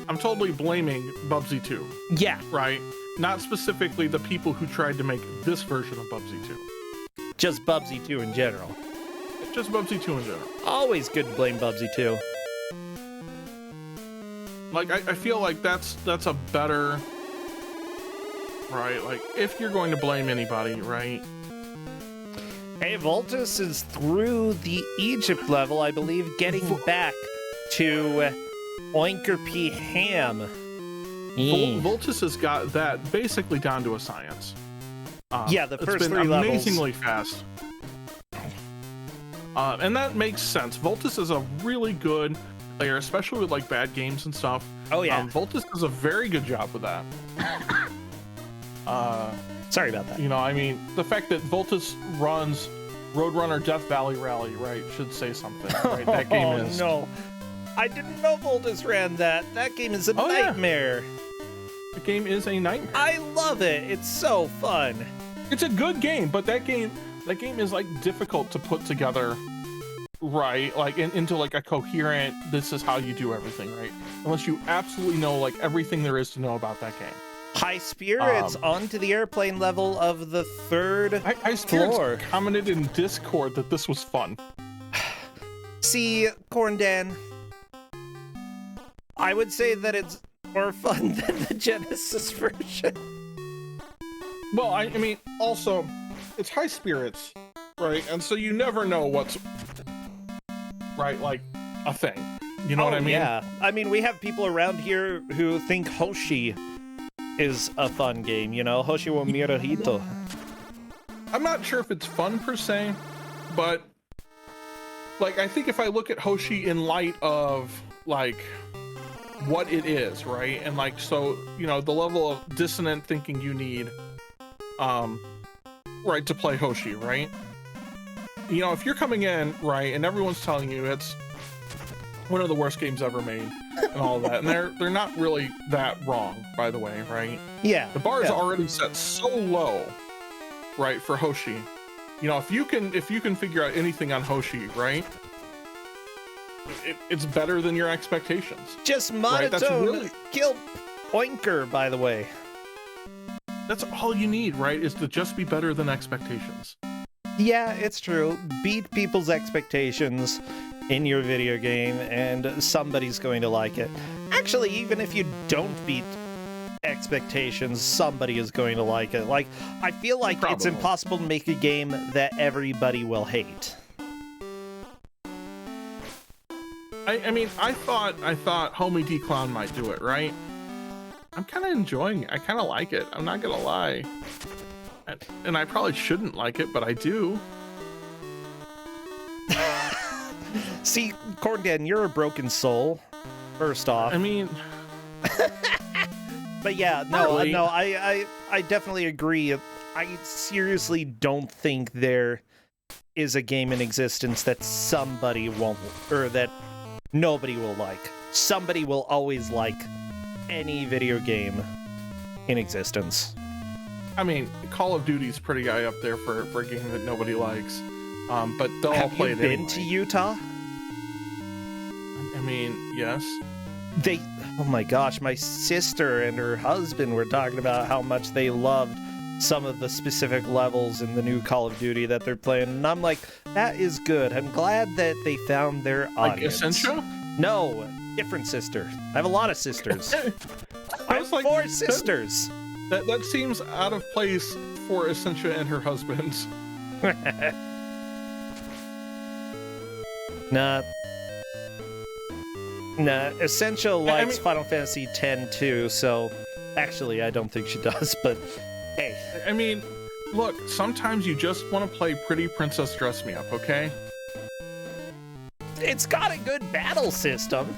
I'm totally blaming Bubsy 2. Yeah. Right? Not specifically the people who tried to make this version of Bubsy 2. Just Bubsy 2 in general. Just Bubsy 2 in general. Always good to blame Bubsy 2. I feel like that's a better... Right? If you're going to blame anybody, right? Hey, Voltus is through the Egypt level, I believe, getting back to Oinker P. Ham. Voltus has got that basically down to a science. Yeah, the first it's been three levels. amazingly fast. And that makes sense. Voltus is a really good player, especially with bad games and stuff. Oh, yeah. Voltus does a very good job with that. Sorry about that. The fact that Voltus runs Roadrunner Death Valley Rally, right, should say something. Right? That game is... no. I didn't know Voltus ran that. That game is a nightmare. Yeah. The game is a nightmare. I love it. It's so fun. It's a good game, but that game is difficult to put together, right? Into a coherent, this is how you do everything, right? Unless you absolutely know everything there is to know about that game. High Spirits onto the airplane level of the third High floor. Spirits commented in Discord that this was fun. See, Corn Dan, I would say that it's more fun than the Genesis version. Well, I mean, also, it's High Spirits, right? And so you never know what's, right, a thing. You know what I mean? Yeah. I mean, we have people around here who think Hoshi is a fun game, Hoshi wo Mirahito. I'm not sure if it's fun per se, but, I think if I look at Hoshi in light of, what it is, right? And, so, the level of dissonant thinking you need, right, to play Hoshi, right? If you're coming in, right, and everyone's telling you it's one of the worst games ever made and all that, and they're not really that wrong, by the way, right? Yeah. The bar is already set so low, right, for Hoshi. If you can figure out anything on Hoshi, right, it's better than your expectations. Just monotone kill Oinker, by the way. That's all you need, right, is to just be better than expectations. Yeah, it's true. Beat people's expectations in your video game, and somebody's going to like it. Actually, even if you don't beat expectations, somebody is going to like it. I feel like it's impossible to make a game that everybody will hate. I mean, I thought Homie D Clown might do it, right? I'm kind of enjoying it. I kind of like it. I'm not gonna lie. And I probably shouldn't like it, but I do. See, Corndan, you're a broken soul. First off, I mean, But yeah, no, I definitely agree. I seriously don't think there is a game in existence that somebody won't, or that nobody will like. Somebody will always like any video game in existence. I mean, Call of Duty's pretty high up there for a game that nobody likes. But they'll all play it anyway. Have you been to Utah? I mean, yes. Oh my gosh, my sister and her husband were talking about how much they loved some of the specific levels in the new Call of Duty that they're playing, and I'm like, that is good. I'm glad that they found their audience. Like Essentia? No, different sister. I have a lot of sisters. I have like 4 sisters. That seems out of place for Essentia and her husband. Nah, Essentia likes Final Fantasy X too, so actually I don't think she does, but hey. I mean, look, sometimes you just want to play Pretty Princess Dress Me Up, okay? It's got a good battle system.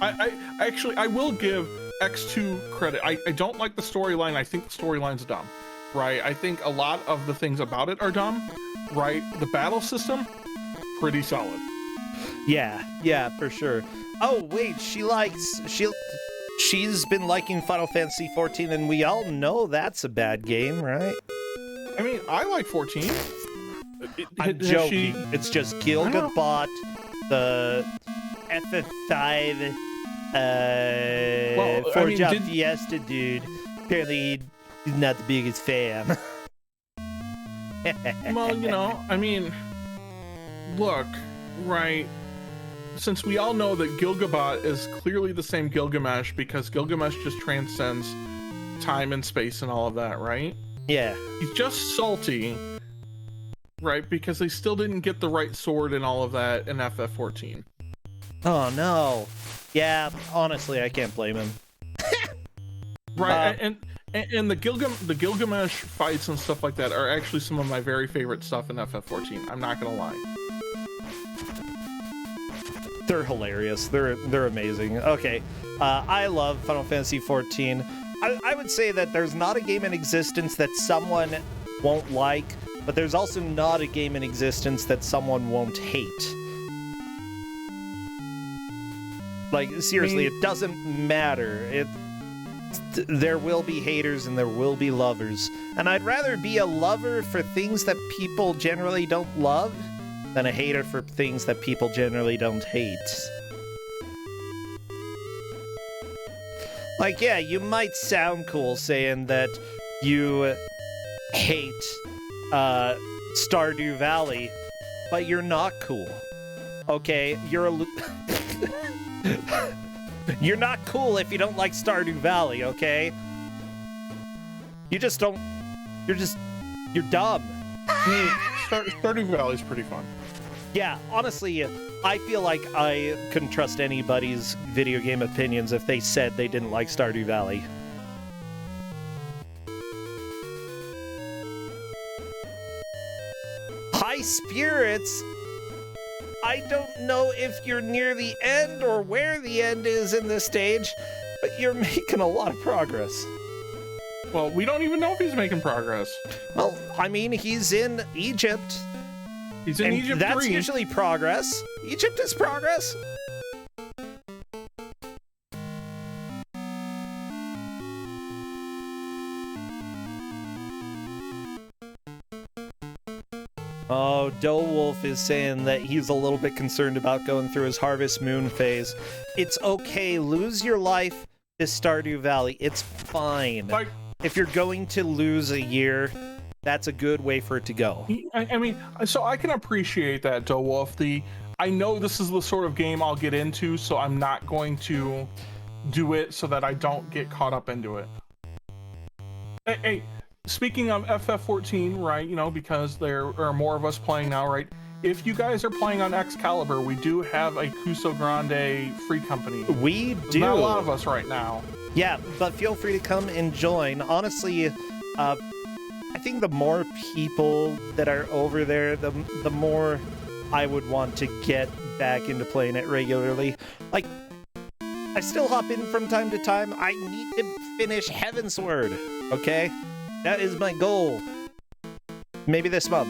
I will give X2 credit. I don't like the storyline. I think the storyline's dumb, right? I think a lot of the things about it are dumb, right? The battle system, pretty solid. Yeah, for sure. Oh, wait, she's been liking Final Fantasy 14, and we all know that's a bad game, right? I mean, I like 14. I'm joking. It's just Gilgabot, the FF5, Forja Fiesta dude. Apparently, he's not the biggest fan. Well, you know, I mean, look, right? Since we all know that Gilgabot is clearly the same Gilgamesh because Gilgamesh just transcends time and space and all of that, right? Yeah. He's just salty, right? Because they still didn't get the right sword and all of that in FF14. Oh, no. Yeah, honestly, I can't blame him. Right, and the Gilgamesh fights and stuff like that are actually some of my very favorite stuff in FF14. I'm not gonna lie. They're hilarious. They're amazing. Okay, I love Final Fantasy XIV. I would say that there's not a game in existence that someone won't like, but there's also not a game in existence that someone won't hate. Like, seriously, it doesn't matter. There will be haters and there will be lovers. And I'd rather be a lover for things that people generally don't love than a hater for things that people generally don't hate. Like, yeah, you might sound cool saying that you hate Stardew Valley, but you're not cool. Okay, you're you're not cool if you don't like Stardew Valley, okay? You just don't... You're dumb. Stardew Valley's pretty fun. Yeah, honestly, I feel like I couldn't trust anybody's video game opinions if they said they didn't like Stardew Valley. High Spirits? I don't know if you're near the end or where the end is in this stage, but you're making a lot of progress. Well, we don't even know if he's making progress. Well, I mean, he's in Egypt. He's in Egypt. That's usually progress. Egypt is progress. Oh, Wolf is saying that he's a little bit concerned about going through his Harvest Moon phase. It's okay. Lose your life to Stardew Valley. It's fine. Like, if you're going to lose a year, that's a good way for it to go. I mean, so I can appreciate that, Wolf. I know this is the sort of game I'll get into, so I'm not going to do it so that I don't get caught up into it. Hey, speaking of FF14, right, you know, because there are more of us playing now, right? If you guys are playing on Excalibur, we do have a Kuso6rande free company. We do. Not a lot of us right now. Yeah, but feel free to come and join. Honestly, I think the more people that are over there, the more I would want to get back into playing it regularly. Like, I still hop in from time to time. I need to finish Heavensward, okay? That is my goal. Maybe this month.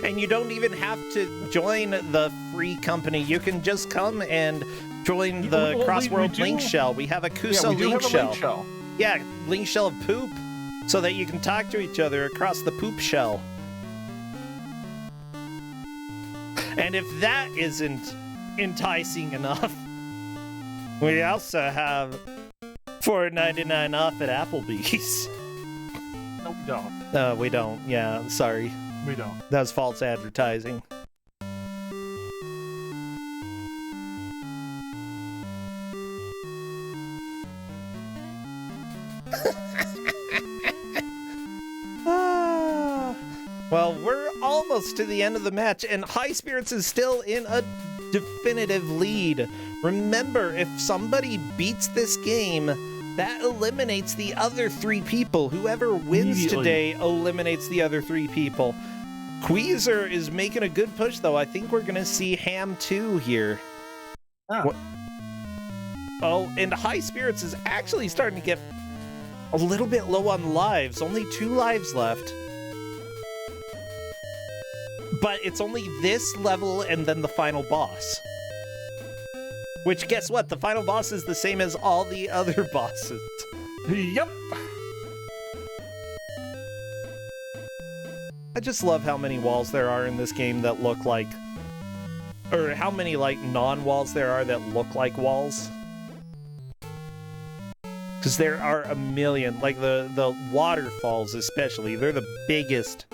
And you don't even have to join the free company. You can just come and join the Crossworld Link Shell. We have a Kuso Link Shell. Yeah, Link Shell of poop, so that you can talk to each other across the poop shell. And if that isn't enticing enough, we also have $4.99 off at Applebee's. No, we don't. No, we don't. Yeah, sorry. We don't. That was false advertising. Well, we're almost to the end of the match, and High Spirits is still in a definitive lead. Remember, if somebody beats this game, that eliminates the other 3 people. Whoever wins today eliminates the other 3 people. Queezer is making a good push, though. I think we're going to see Ham 2 here. Ah. Oh, and High Spirits is actually starting to get a little bit low on lives. Only 2 lives left. But it's only this level and then the final boss. Which, guess what? The final boss is the same as all the other bosses. Yep. I just love how many walls there are in this game that look like... Or how many, like, non-walls there are that look like walls. Because there are a million. Like, the waterfalls especially. They're the biggest...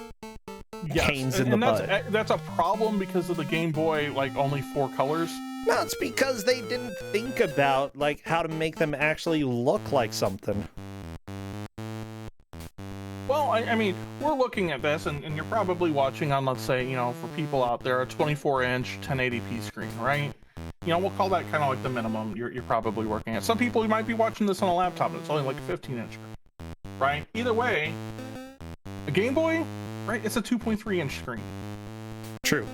pains in the butt. That's a problem because of the Game Boy, like, only 4 colors. No, it's because they didn't think about, like, how to make them actually look like something. Well, I mean, we're looking at this, and you're probably watching on, let's say, you know, for people out there, a 24-inch 1080p screen, right? You know, we'll call that kind of like the minimum you're probably working at. Some people, you might be watching this on a laptop, and it's only like a 15-inch screen, right? Either way, a Game Boy, right, it's a 2.3-inch screen. True.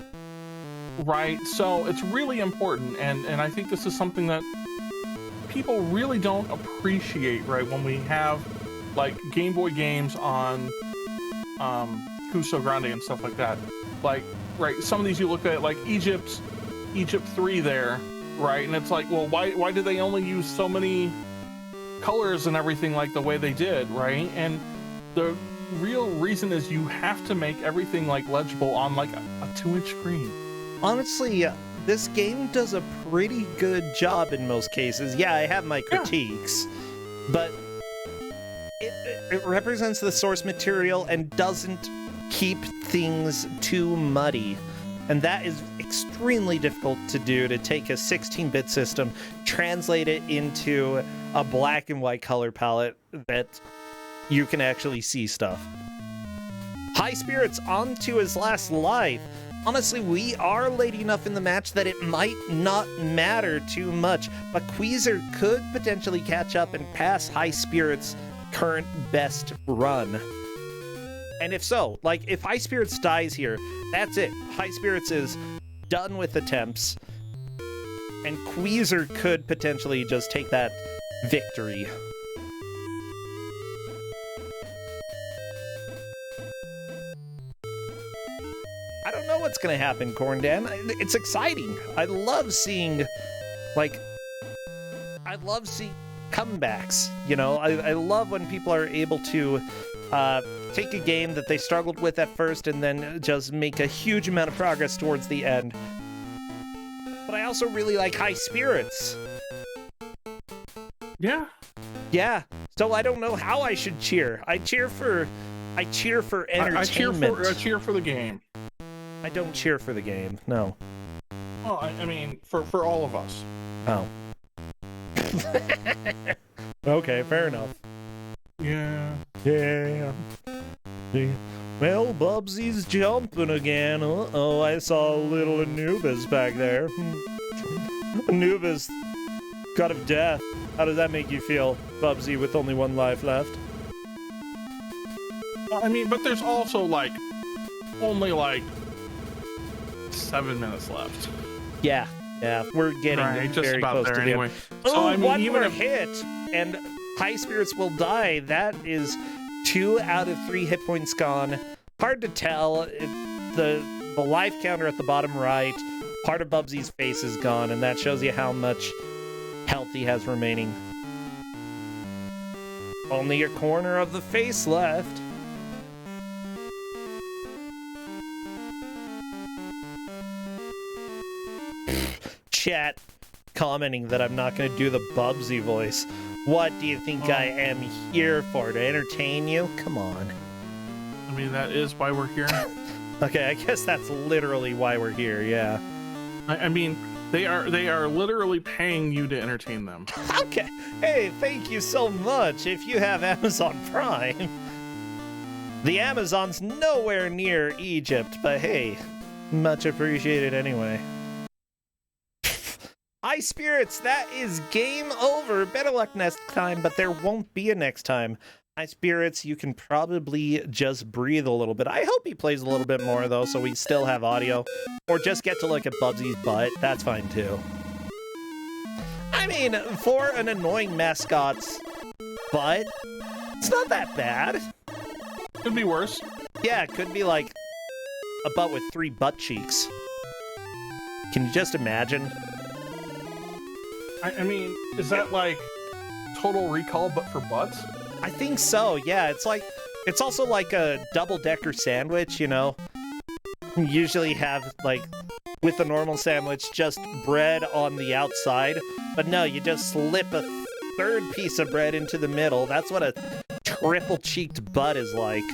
Right, so it's really important, and I think this is something that people really don't appreciate, right, when we have, like, Game Boy games on Kuso6rande and stuff like that. Like, right, some of these you look at, like, Egypt 3 there, right, and it's like, well, why did they only use so many colors and everything like the way they did, right? And the real reason is you have to make everything, like, legible on, like, a 2-inch screen. Honestly, this game does a pretty good job in most cases. Yeah, I have my critiques, but it represents the source material and doesn't keep things too muddy. And that is extremely difficult to do, to take a 16-bit system, translate it into a black and white color palette that you can actually see stuff. High Spirits on to his last life. Honestly, we are late enough in the match that it might not matter too much, but Queezer could potentially catch up and pass High Spirits' current best run. And if so, like, if High Spirits dies here, that's it. High Spirits is done with attempts, and Queezer could potentially just take that victory. I don't know what's gonna happen, Corndan. It's exciting. I love seeing comebacks, you know? I love when people are able to take a game that they struggled with at first and then just make a huge amount of progress towards the end. But I also really like High Spirits. Yeah. Yeah. So I don't know how I should cheer. I cheer for entertainment. I cheer for the game. I don't cheer for the game, no. Well, I mean, for all of us. Oh. Okay, fair enough. Yeah. Yeah. Well, Bubsy's jumping again. Uh-oh, I saw little Anubis back there. Anubis, god of death. How does that make you feel, Bubsy, with only 1 life left? I mean, but there's also, like, only, like, 7 minutes left. Yeah, we're getting Right, just very about close there to the anyway. end. So, Oh, I mean, one even more if- hit, and High Spirits will die. That is 2 out of 3 hit points gone. Hard to tell. The life counter at the bottom right, part of Bubsy's face is gone, and that shows you how much health he has remaining. Only a corner of the face left. Chat commenting that I'm not going to do the Bubsy voice. What do you think I am here for? To entertain you? Come on. I mean, that is why we're here. Okay, I guess that's literally why we're here, yeah. I mean, they are literally paying you to entertain them. Okay. Hey, thank you so much. If you have Amazon Prime. The Amazon's nowhere near Egypt, but hey, much appreciated anyway. High Spirits, that is game over. Better luck next time, but there won't be a next time. High Spirits, you can probably just breathe a little bit. I hope he plays a little bit more, though, so we still have audio. Or just get to look at Bubsy's butt. That's fine, too. I mean, for an annoying mascot's butt, it's not that bad. Could be worse. Yeah, it could be like a butt with 3 butt cheeks. Can you just imagine? I mean, is that like Total Recall but for butts? I think so, yeah. It's also like a double-decker sandwich, you know? You usually have, like, with the normal sandwich, just bread on the outside. But no, you just slip a 3rd piece of bread into the middle. That's what a triple-cheeked butt is like.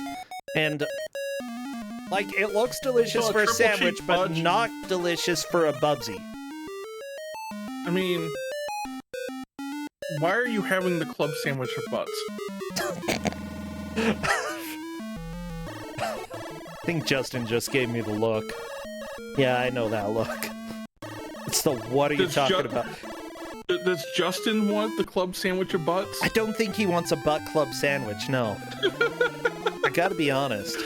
And, like, it looks delicious So a for a triple-cheeked sandwich, but fudge? not delicious for a Bubsy. I mean, why are you having the club sandwich of butts? I think Justin just gave me the look. Yeah, I know that look. It's the what are you talking about? Does Justin want the club sandwich of butts? I don't think he wants a butt club sandwich, no. I gotta be honest.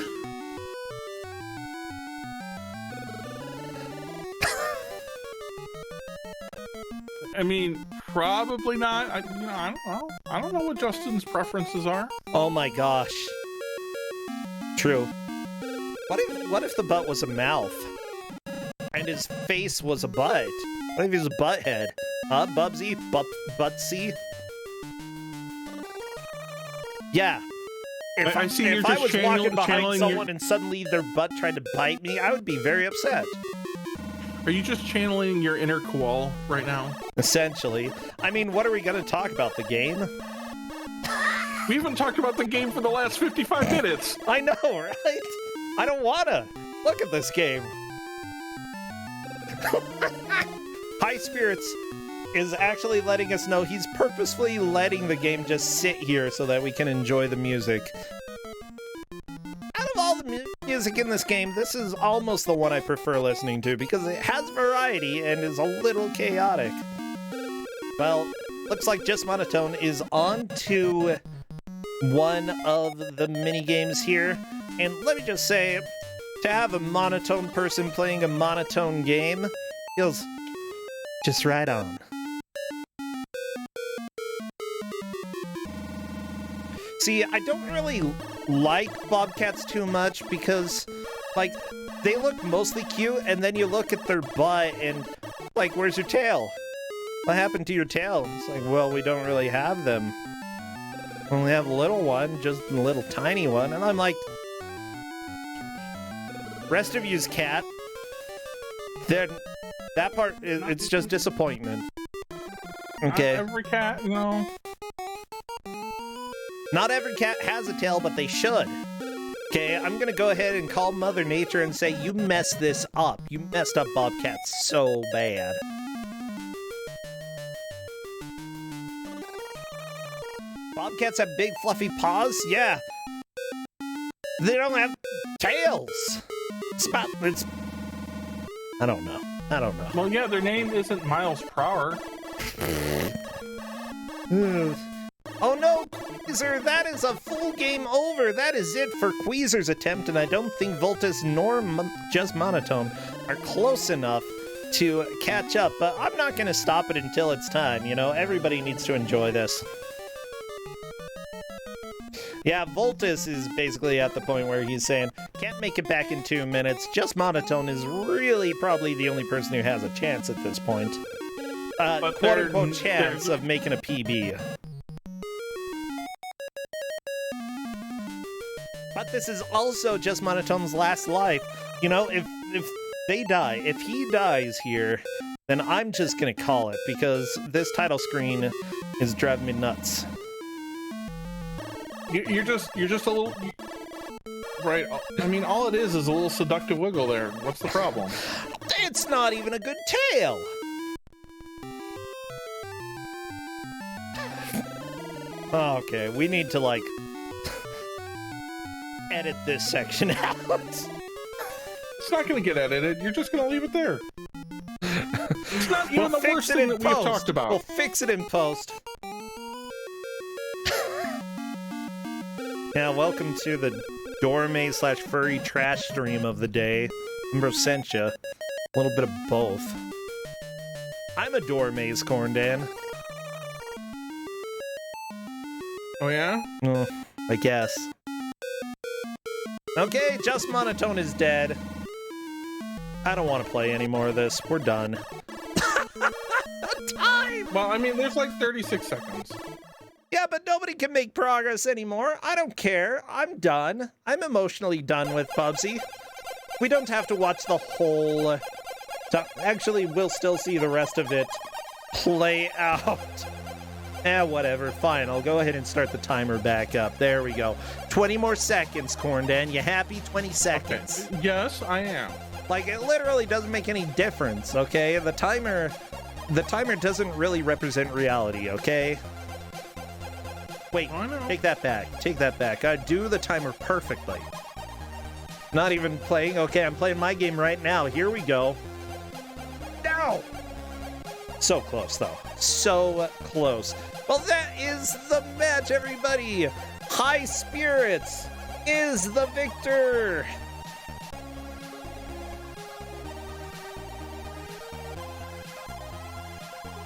I mean, probably not. I don't know. I don't know what Justin's preferences are. Oh my gosh. True. What if the butt was a mouth? And his face was a butt? What if he was a butt head? Bubsy? Butsy? Yeah. If I see you're if I just was walking behind channeling someone and suddenly their butt tried to bite me, I would be very upset. Are you just channeling your inner koal right now? Essentially. I mean, what are we going to talk about? The game? We haven't talked about the game for the last 55 minutes. I know, right? I don't wanna. Look at this game. High Spirits is actually letting us know he's purposefully letting the game just sit here so that we can enjoy the music. Out of all the music in this game, this is almost the one I prefer listening to because it has variety and is a little chaotic. Well, looks like Just Monotone is on to one of the mini games here. And let me just say, to have a monotone person playing a monotone game feels just right on. See, I don't really like bobcats too much because, like, they look mostly cute, and then you look at their butt and, like, where's your tail? What happened to your tail? It's like, well, we don't really have them. We only have a little one, just a little tiny one, and I'm like, rest of you's cat. Then that part, it's just disappointment. Okay. Not every cat, no. Not every cat has a tail, but they should. Okay, I'm gonna go ahead and call Mother Nature and say, you messed this up. You messed up bobcats so bad. Bobcats have big fluffy paws? Yeah. They don't have tails. It's I don't know. Well, yeah, their name isn't Miles per hour. Oh no! Queezer, that is a full game over. That is it for Queezer's attempt, and I don't think Voltus nor Just Monotone are close enough to catch up, but I'm not going to stop it until it's time, you know? Everybody needs to enjoy this. Yeah, Voltus is basically at the point where he's saying, can't make it back in 2 minutes. Just Monotone is really probably the only person who has a chance at this point. Quote-unquote chance of making a PB. But this is also Just Monotone's last life. You know, if they die, if he dies here, then I'm just gonna call it, because this title screen is driving me nuts. You're just a little... Right, I mean, all it is a little seductive wiggle there. What's the problem? It's not even a good tale! Okay, we need to, like, edit this section out. It's not going to get edited. You're just going to leave it there. It's not even the worst thing that we've talked about. We'll fix it in post. Yeah, welcome to the Dorme/furry trash stream of the day. I'm Sencha. A little bit of both. I'm a Dorme's Corndan. Oh yeah? Oh, I guess. Okay, Just Monotone is dead. I don't want to play any more of this. We're done. Time! Well, I mean, there's like 36 seconds. Yeah, but nobody can make progress anymore. I don't care. I'm done. I'm emotionally done with Bubsy. We don't have to watch the whole... Actually, we'll still see the rest of it play out. Whatever. Fine, I'll go ahead and start the timer back up. There we go. 20 more seconds, Corndan. You happy? 20 seconds. Okay. Yes, I am. Like, it literally doesn't make any difference, okay? The timer doesn't really represent reality, okay? Wait, take that back. Take that back. I do the timer perfectly. Not even playing. Okay, I'm playing my game right now. Here we go. No! So close, though. So close. Well, that is the match, everybody! High Spirits is the victor!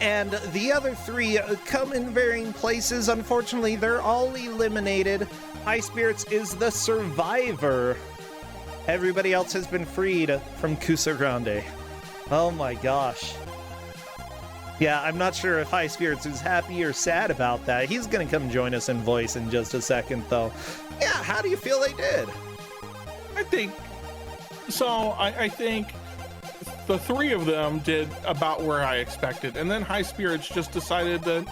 And the other three come in varying places. Unfortunately, they're all eliminated. High Spirits is the survivor. Everybody else has been freed from Kuso6rande. Oh my gosh. Yeah, I'm not sure if High Spirits is happy or sad about that. He's gonna come join us in voice in just a second, though. Yeah, how do you feel they did? I think the three of them did about where I expected, and then High Spirits just decided that,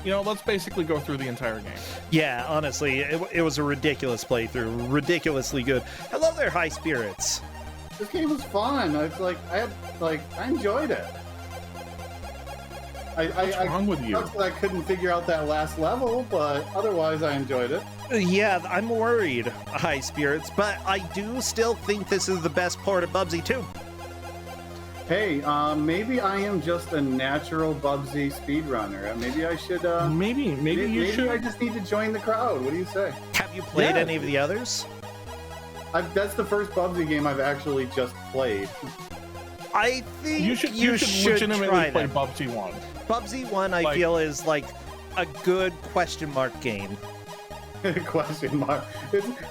you know, let's basically go through the entire game. Yeah, honestly, it was a ridiculous playthrough, ridiculously good. Hello there, High Spirits. This game was fun. I enjoyed it. What's wrong with you? I couldn't figure out that last level, but otherwise I enjoyed it. Yeah, I'm worried, High Spirits, but I do still think this is the best part of Bubsy II. Hey, maybe I am just a natural Bubsy speedrunner. Maybe I should, Maybe you should. I just need to join the crowd. What do you say? Have you played any of the others? That's the first Bubsy game I've actually just played. I think you should legitimately try play them. Bubsy 1. Bubsy 1, I feel, is like a good question mark game. Question mark.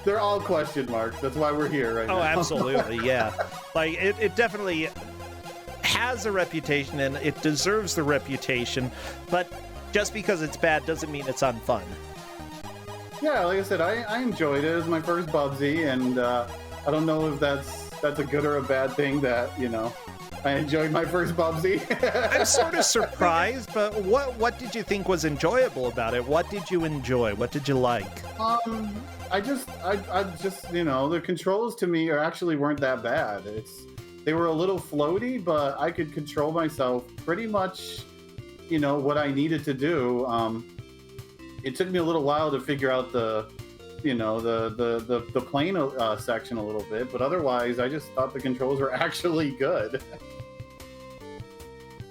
They're all question marks. That's why we're here right now. Oh, absolutely, yeah. Like, it definitely has a reputation, and it deserves the reputation, but just because it's bad doesn't mean it's unfun. Yeah, like I said, I enjoyed it. It was my first Bubsy, and I don't know if that's a good or a bad thing that, you know, I enjoyed my first Bubsy. I'm sort of surprised, but what did you think was enjoyable about it? What did you enjoy? What did you like? I just, you know, the controls to me weren't that bad. They were a little floaty, but I could control myself pretty much, you know, what I needed to do. It took me a little while to figure out the plane section a little bit, but otherwise, I just thought the controls were actually good.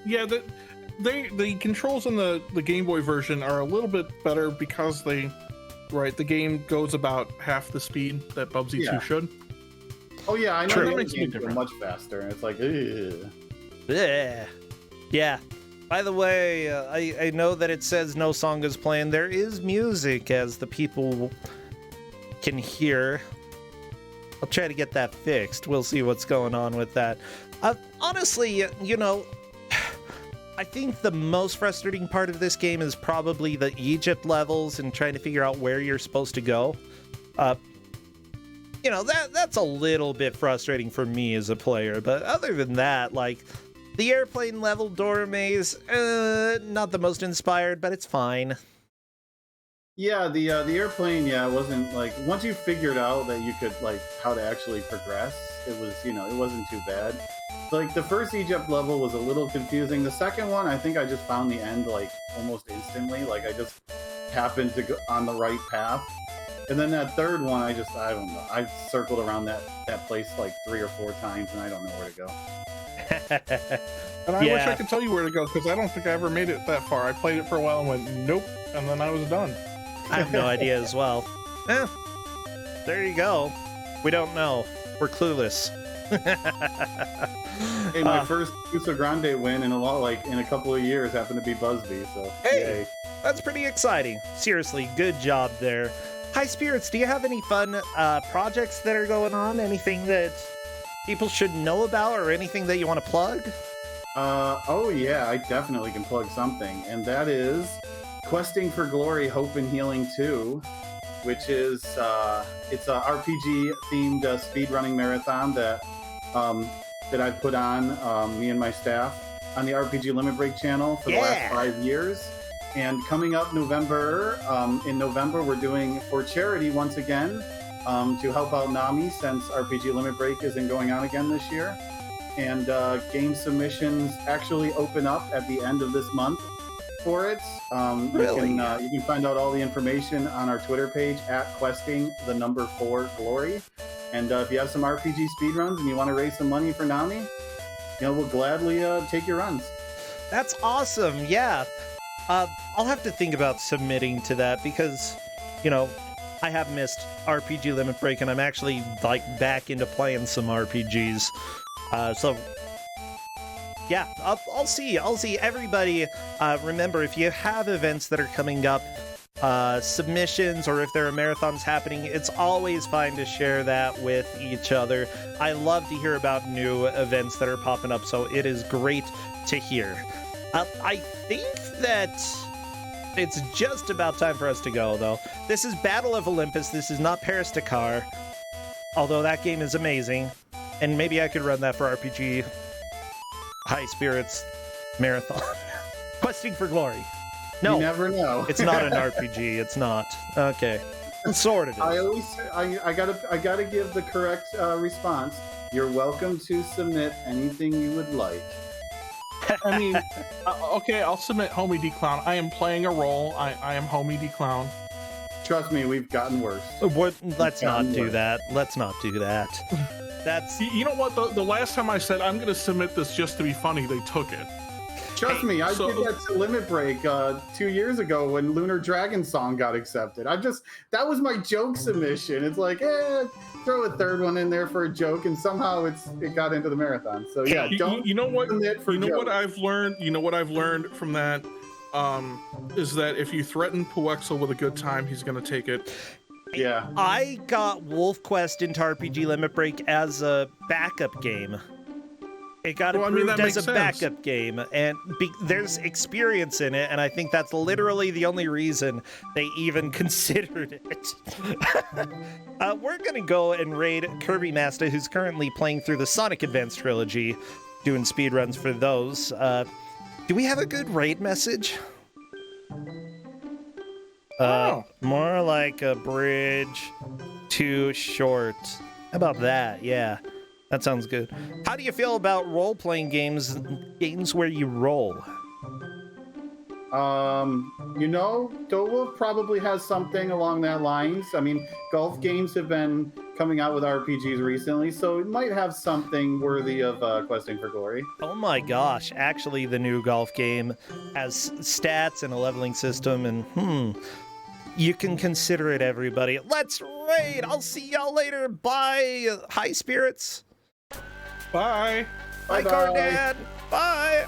Yeah, the controls in the Game Boy version are a little bit better because they right? The game goes about half the speed that Bubsy 2 should. Oh yeah, I know. True. The That other makes me games go different. much faster, and it's like, ugh. Yeah. By the way, I know that it says no song is playing. There is music, as the people can hear. I'll try to get that fixed. We'll see what's going on with that. Honestly, you know, I think the most frustrating part of this game is probably the Egypt levels and trying to figure out where you're supposed to go. You know, that's a little bit frustrating for me as a player, but other than that, like, the airplane level door maze, not the most inspired, but it's fine. Yeah, the airplane, yeah, it wasn't like, once you figured out that you could, like, how to actually progress, it was, you know, it wasn't too bad. Like, the first Egypt level was a little confusing. The second one, I think I just found the end, like, almost instantly. Like, I just happened to go on the right path. And then that third one, I don't know. I circled around that place like 3 or 4 times, and I don't know where to go. And I wish I could tell you where to go, because I don't think I ever made it that far. I played it for a while and went, nope, and then I was done. I have no idea as well. There you go. We don't know. We're clueless. Hey, my first Kuso6rande win in a couple of years happened to be Busby, so Hey! yay. That's pretty exciting. Seriously, good job there. High Spirits, do you have any fun projects that are going on? Anything that people should know about, or anything that you want to plug? Oh yeah, I definitely can plug something, and that is Questing for Glory, Hope and Healing 2, which is it's a RPG themed speedrunning marathon that I put on, me and my staff, on the RPG Limit Break channel for the last 5 years. And coming up November, in November, we're doing for charity once again to help out Nami, since RPG Limit Break isn't going on again this year. And game submissions actually open up at the end of this month for it. Really? You can find out all the information on our Twitter page at questing4glory. And if you have some RPG speedruns and you want to raise some money for Nami, you know, we'll gladly take your runs. That's awesome. Yeah. I'll have to think about submitting to that, because, you know, I have missed RPG Limit Break, and I'm actually, like, back into playing some RPGs. So, yeah, I'll see. Everybody, remember, if you have events that are coming up, submissions, or if there are marathons happening, it's always fine to share that with each other. I love to hear about new events that are popping up, so it is great to hear. I think that it's just about time for us to go, though. This is Battle of Olympus. This is not Paris-Dakar, although that game is amazing, and maybe I could run that for RPG High Spirits Marathon. Questing for Glory. No, You never know. it's not an RPG. It's not. Okay. Sort of. I gotta give the correct response. You're welcome to submit anything you would like. I mean, okay, I'll submit Homie D Clown. I am playing a role. I am Homie D Clown. Trust me, we've gotten worse. Let's not do that. Let's not do that. That's... You know what? The last time I said I'm going to submit this just to be funny, they took it. Trust me, I did that to Limit Break 2 years ago when Lunar Dragon Song got accepted. That was my joke submission. It's like, throw a third one in there for a joke, and somehow it got into the marathon. So yeah, don't. You know what? Submit for you know jokes. what I've learned. You know what I've learned from that is that if you threaten Puexel with a good time, he's going to take it. Yeah. I got Wolf Quest into RPG Limit Break as a backup game. It got approved as a backup game, and there's experience in it, and I think that's literally the only reason they even considered it. We're gonna go and raid Kirby Master, who's currently playing through the Sonic Advance trilogy, doing speedruns for those. Do we have a good raid message? More like a bridge too short. How about that? Yeah. That sounds good. How do you feel about role-playing games where you roll? You know, Dole probably has something along that lines. I mean, golf games have been coming out with RPGs recently, so it might have something worthy of Questing for Glory. Oh my gosh, actually the new golf game has stats and a leveling system, and You can consider it, everybody. Let's raid. I'll see y'all later. Bye. High spirits. Bye. Bye, Bye-bye. Cardan. Bye.